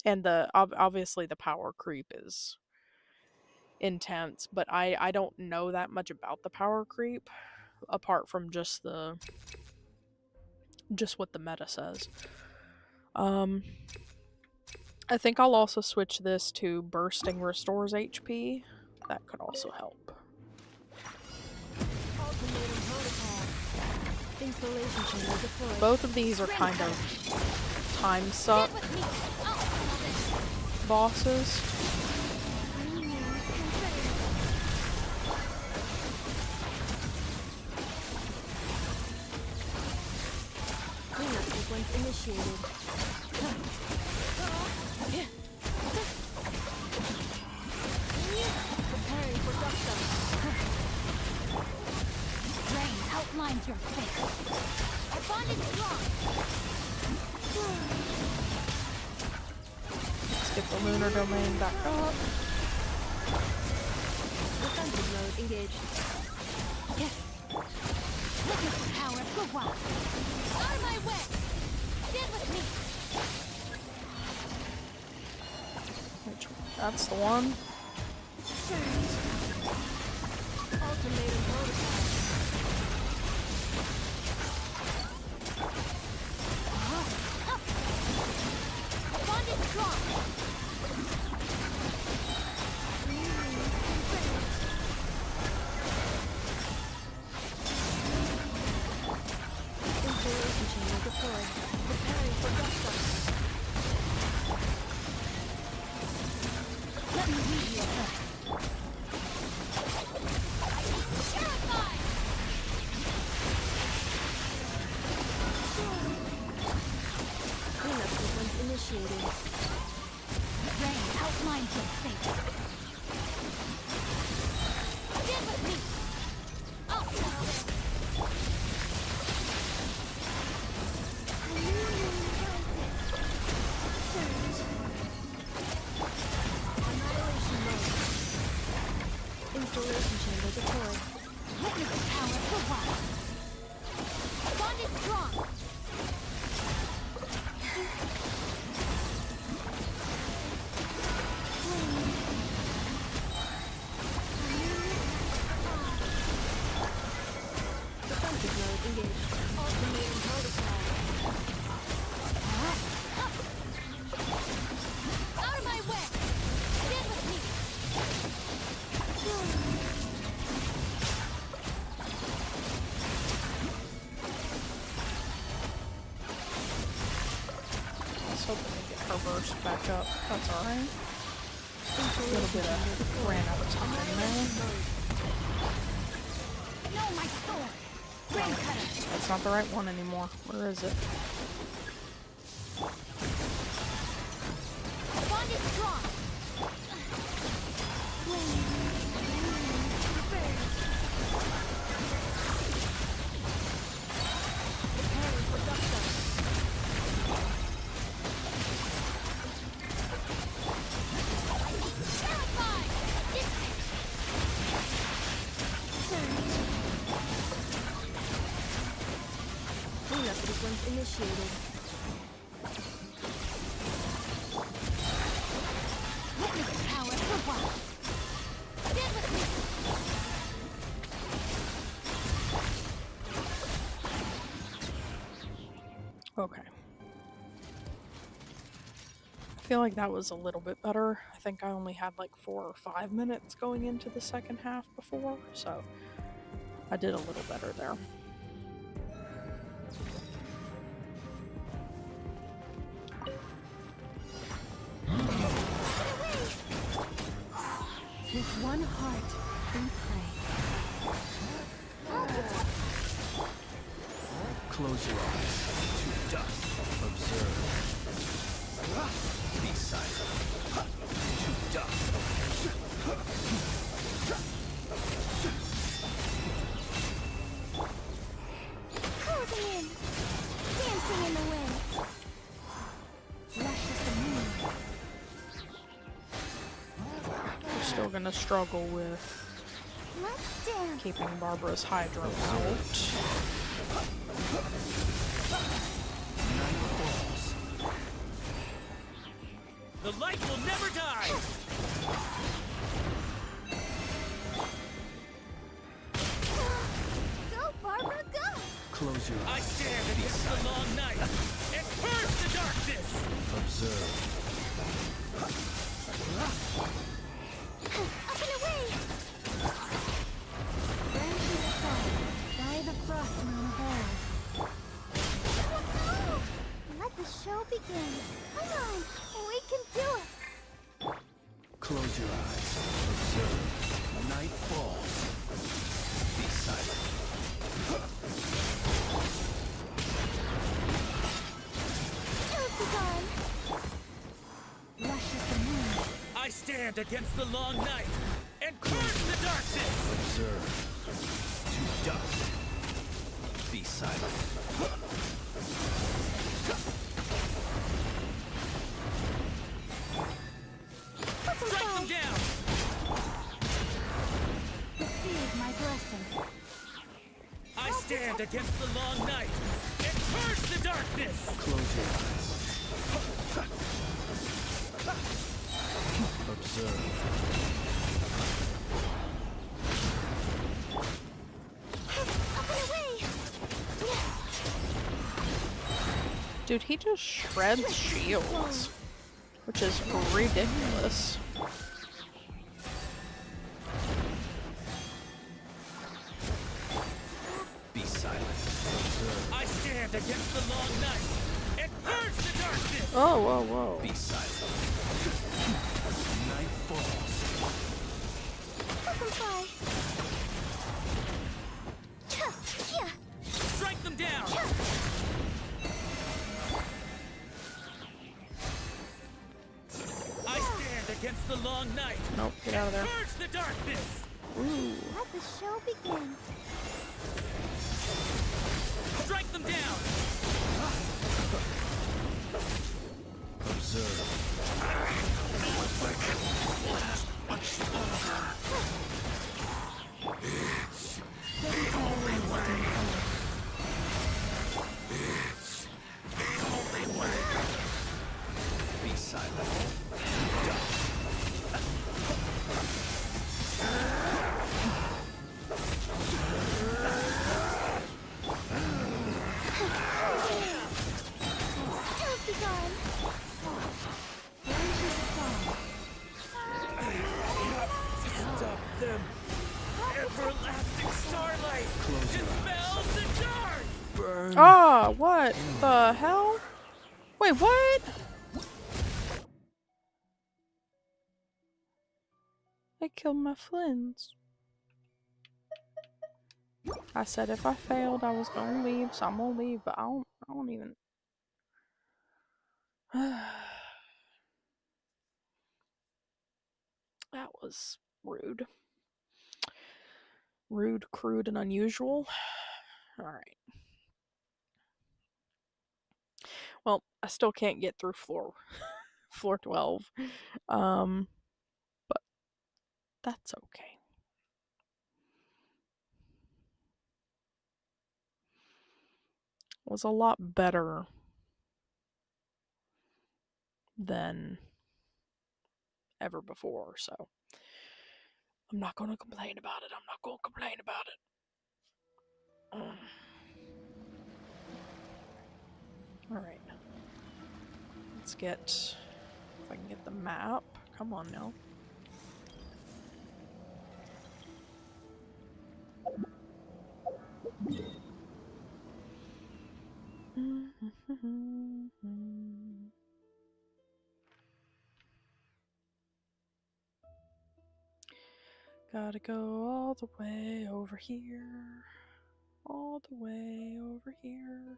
and obviously the power creep is intense, but I don't know that much about the power creep apart from just what the meta says. I think I'll also switch this to bursting restores HP. That could also help. Both of these are kind of time suck bosses. Cleanup sequence initiated. Preparing for dust-up. Rain outlines your face. Our bond is strong. Let's get the lunar domain back up. Defensive mode engaged. Witness the power of the wild. Out of my way! Stand with me! That's the one. Ultimatum protocol. Our bond is strong. Installation chamber deployed. Preparing for dust-up. Let me read you a verse. Purified! Cleanup sequence initiated. Rain outlines your face. Stand with me. I'll settle this. Annihilation mode. Installation chamber deployed. Witness the power of the wild. Our bond is strong. Defensive mode engaged. Ultimatum protocol. Out of my way! Stand with me! her burst back up. That's alright. A little bit of ran out of time there. No, my sword. Rain cutter. That's not the right one anymore. Where is it? Bond is strong. Terrified. Cleanup sequence initiated. Witness power for what? Stand with me. Okay. I feel like that was a little bit better. I think I only had like 4 or 5 minutes going into the second half before, so I did a little better there. With one heart, we pray. Close your eyes. To dust. Observe. Be silent. To dust. Closing in. Dancing in the wind. Rush as the moon. We're still gonna struggle with Let's dance. keeping Barbara's Hydro out. The light will never die! Go, Barbara, go! Close your I eyes. stand against the long night and purge the darkness! Observe. Up and away! Branches fall by the frost moon of old. Let the show begin. Come on, we can do it. Close your eyes. Observe. Night falls. Be silent. Show's begun. Rush as the moon. I stand against the long night and purge the darkness! Observe. To dust. Be silent. Strike them down! Receive my blessing. I stand against the long night and purge the darkness! Close your eyes. Observe. Up and away! Dude, he just shreds shields, which is ridiculous. Be silent. Observe. I stand against the long night and purge the darkness! Oh, whoa, whoa. Be silent. Night falls. Let them fly. Yeah. Strike them down! I stand against the long night Nope, get out of there. and purge the darkness! Ooh. Let the show begin. Strike them down! Observe. Be silent. Show's begun. Branches fall. Stop them! Everlasting starlight! Dispels the dark! Ah, what the hell? Wait, what? killed my friends. I said if I failed, I was gonna leave, so I'm gonna leave, but I don't even. That was rude. Rude, crude, and unusual. Alright. Well, I still can't get through floor 12. But that's okay. It was a lot better than ever before, so I'm not gonna complain about it. I'm not gonna complain about it. Alright. Let's get, if I can get the map. Come on now. Gotta go all the way over here. All the way over here.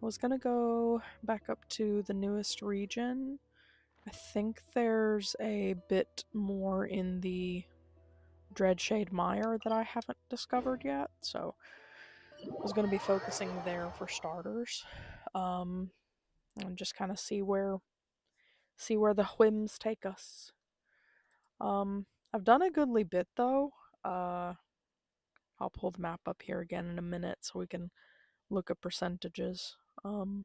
I was gonna go back up to the newest region. I think there's a bit more in the Dreadshade Mire that I haven't discovered yet, so I was gonna be focusing there for starters. And just kind of see where the whims take us. I've done a goodly bit though. I'll pull the map up here again in a minute so we can look at percentages. And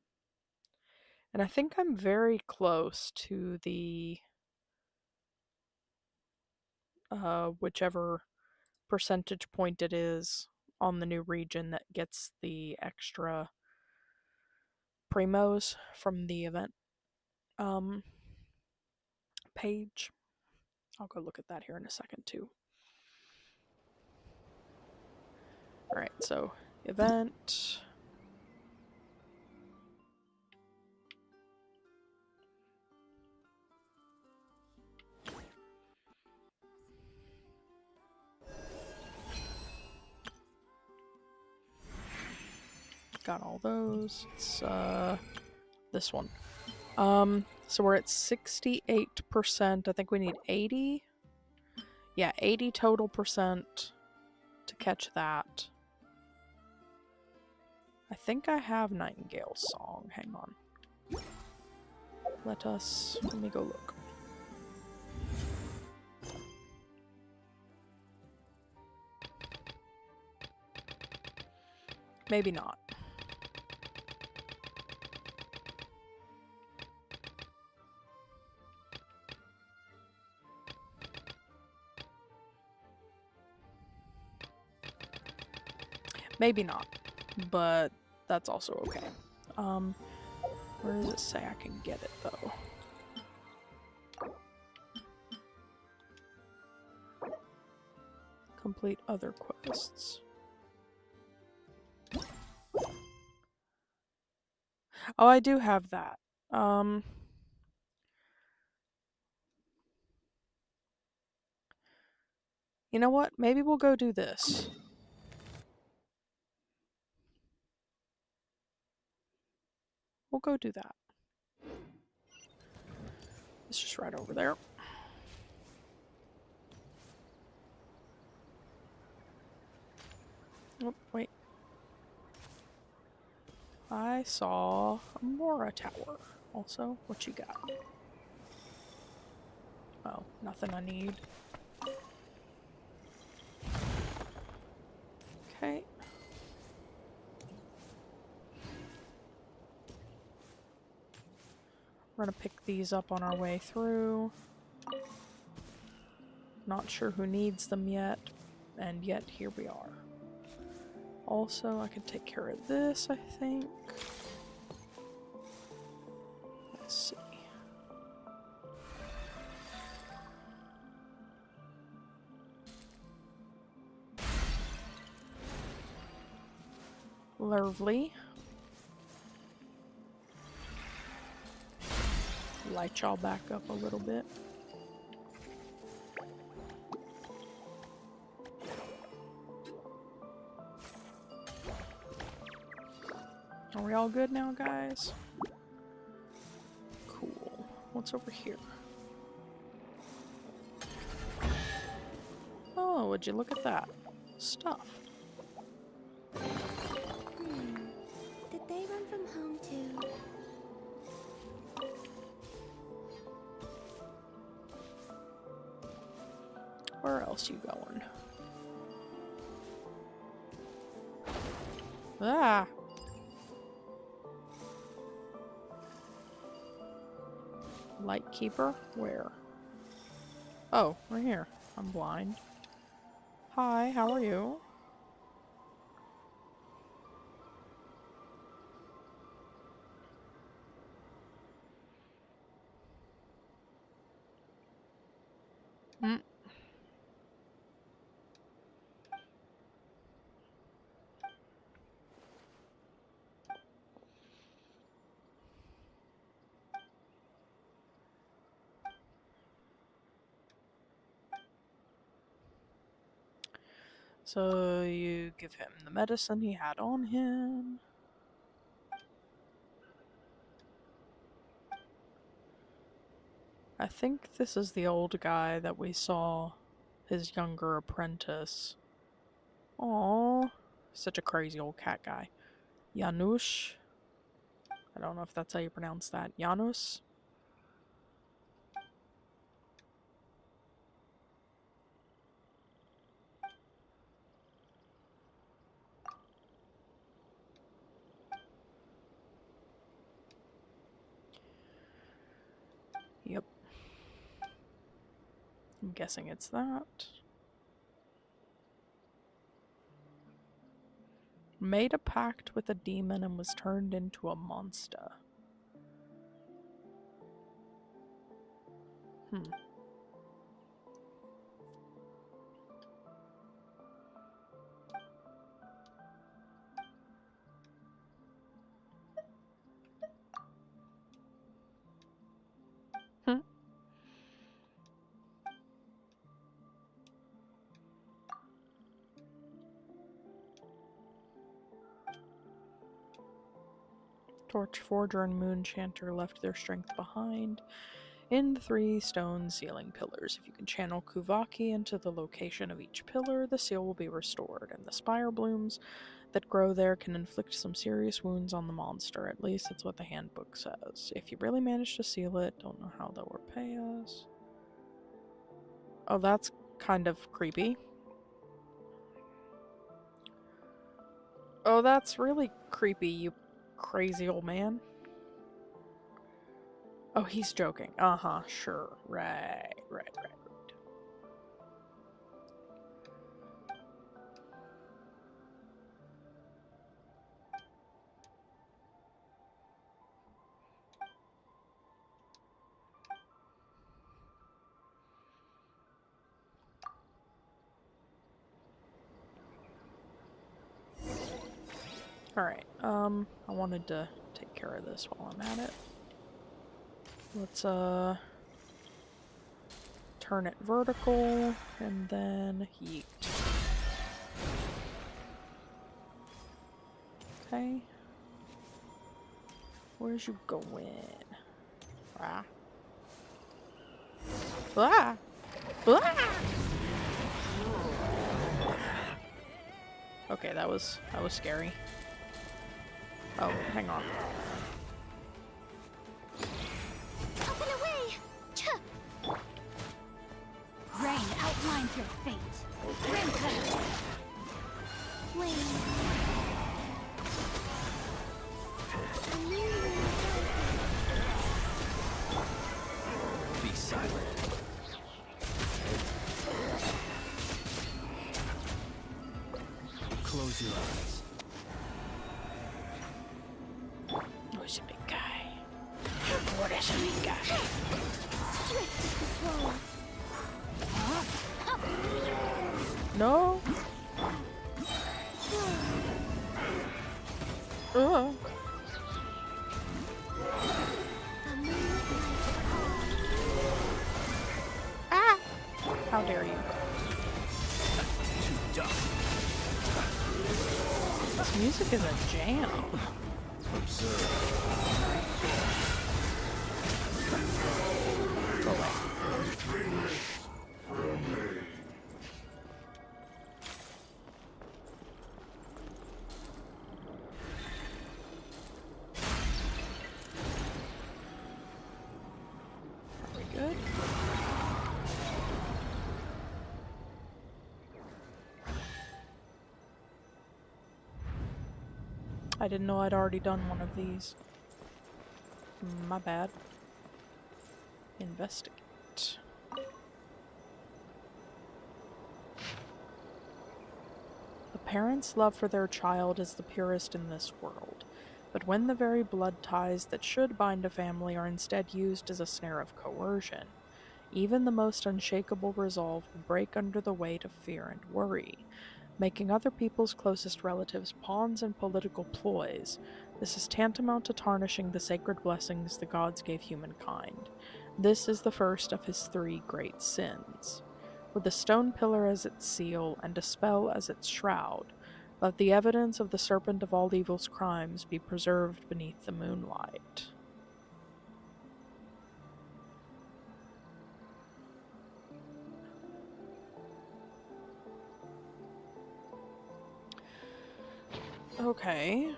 I think I'm very close to the whichever percentage point it is on the new region that gets the extra primos from the event page. I'll go look at that here in a second too. Alright, so event. Got all those. It's this one. So we're at 68%. I think we need 80. Yeah, 80 total percent to catch that. I think I have Nightingale's song. Hang on. Let me go look. Maybe not. Maybe not, but that's also okay. Where does it say I can get it though? Complete other quests. Oh, I do have that. You know what? Maybe we'll go do this. We'll go do that. It's just right over there. Oh, wait. I saw a Mora tower. Also, what you got? Oh, nothing I need. Okay. We're gonna pick these up on our way through. Not sure who needs them yet, and yet here we are. Also, I can take care of this, I think. Let's see. Lovely. Light y'all back up a little bit. Are we all good now, guys? Cool. What's over here? Oh, would you look at that? Stuff. Did they run from home too? Where else you going? Ah! Lightkeeper? Where? Oh, we're here. I'm blind. Hi, how are you? Hmm. So you give him the medicine he had on him. I think this is the old guy that we saw, his younger apprentice. Aww, such a crazy old cat guy. Janusz. I don't know if that's how you pronounce that. Janusz? Yep. I'm guessing it's that. Made a pact with a demon and was turned into a monster. Torchforger and Moonchanter left their strength behind in the 3 stone sealing pillars. If you can channel Kuvaki into the location of each pillar, the seal will be restored, and the spire blooms that grow there can inflict some serious wounds on the monster. At least that's what the handbook says. If you really manage to seal it, don't know how they'll repay us. Oh, that's kind of creepy. Oh, that's really creepy, you crazy old man. Oh, he's joking. Uh-huh, sure. Right. Alright, I wanted to take care of this while I'm at it. Let's, turn it vertical, and then yeet. Okay. Where's you going? Ah. Ah! Ah! Okay, that was scary. Oh, hang on. Up and away! Rain outlines your fate. Rain cutter. Wait. Be silent. Close your eyes. Who's a big guy? What is a big guy? Swift is the swallow. No? A Ah! How dare you? Too dumb. This music is a jam. Observe. Go away. Are we good? I didn't know I'd already done one of these. My bad. Investigate. A parent's love for their child is the purest in this world, but when the very blood ties that should bind a family are instead used as a snare of coercion, even the most unshakable resolve will break under the weight of fear and worry, making other people's closest relatives pawns in political ploys. This is tantamount to tarnishing the sacred blessings the gods gave humankind. This is the first of his 3 great sins. With a stone pillar as its seal and a spell as its shroud, let the evidence of the serpent of all evil's crimes be preserved beneath the moonlight. Okay.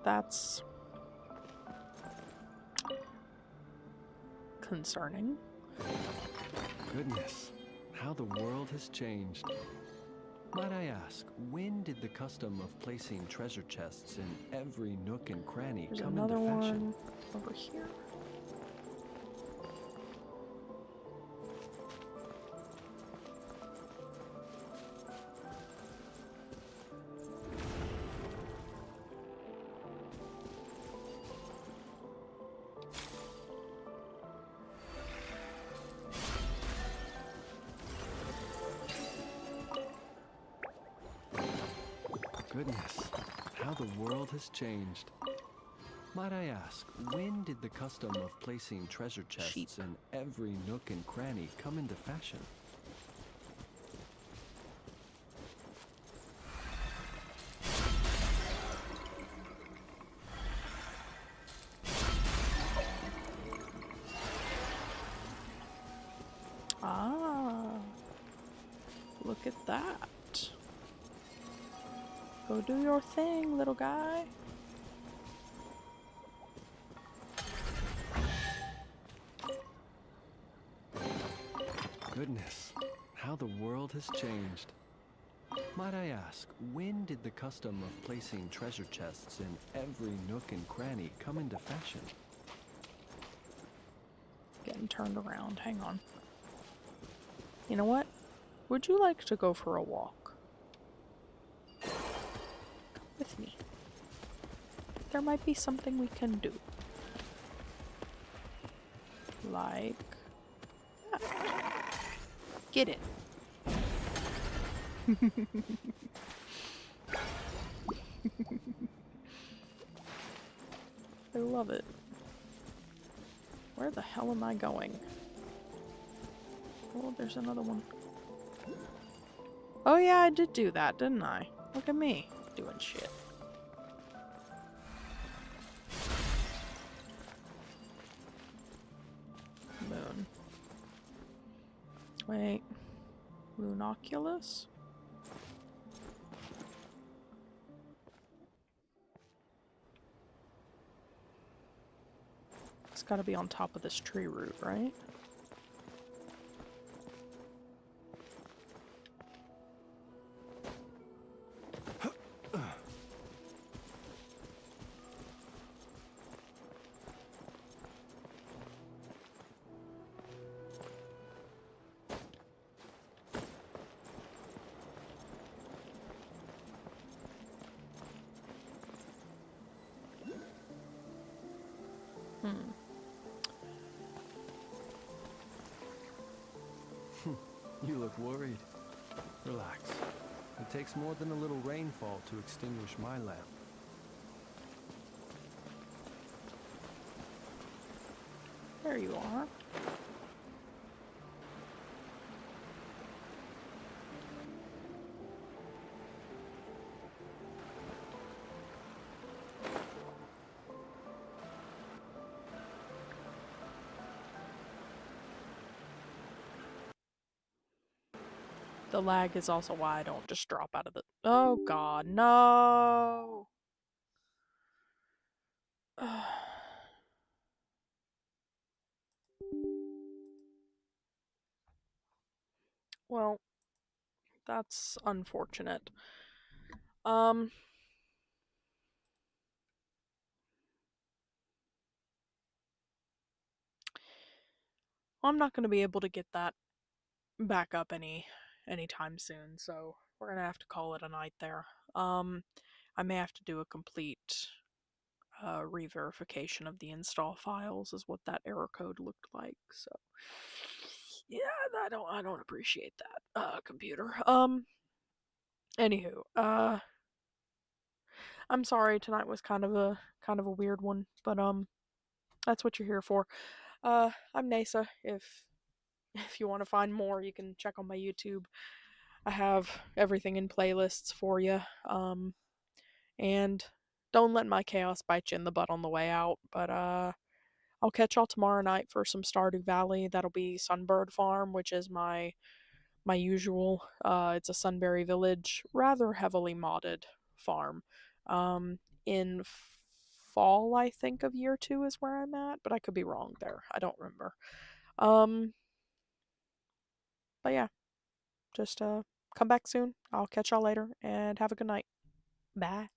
That's concerning. Goodness, how the world has changed. Might I ask, when did the custom of placing treasure chests in every nook and cranny There's come another into fashion? one over here. Goodness, how the world has changed. Might I ask, when did the custom of placing treasure chests Sheep. in every nook and cranny come into fashion? Ah, look at that. Go do your thing, little guy. Goodness, how the world has changed. Might I ask, when did the custom of placing treasure chests in every nook and cranny come into fashion? Getting turned around. Hang on. You know what? Would you like to go for a walk? With me. There might be something we can do. Like that. Get it. I love it. Where the hell am I going? Oh, there's another one. Oh yeah, I did do that, didn't I? Look at me, doing shit. Moon. Wait. Moonoculus? It's gotta be on top of this tree root, right? You look worried. Relax. It takes more than a little rainfall to extinguish my lamp. There you are. The lag is also why I don't just drop out of the. Oh god, no! Well, that's unfortunate. Um. I'm not going to be able to get that back up anytime soon, so we're gonna have to call it a night there. I may have to do a complete re-verification of the install files, is what that error code looked like. So yeah, I don't appreciate that, computer. Anywho, I'm sorry tonight was kind of a weird one, but that's what you're here for. I'm Neysa. If you want to find more, you can check on my YouTube. I have everything in playlists for you. And don't let my chaos bite you in the butt on the way out. But I'll catch y'all tomorrow night for some Stardew Valley. That'll be Sunbird Farm, which is my usual. It's a Sunberry Village, rather heavily modded farm. In fall, I think of year 2 is where I'm at, but I could be wrong there. I don't remember. Um, but yeah, just come back soon. I'll catch y'all later and have a good night. Bye.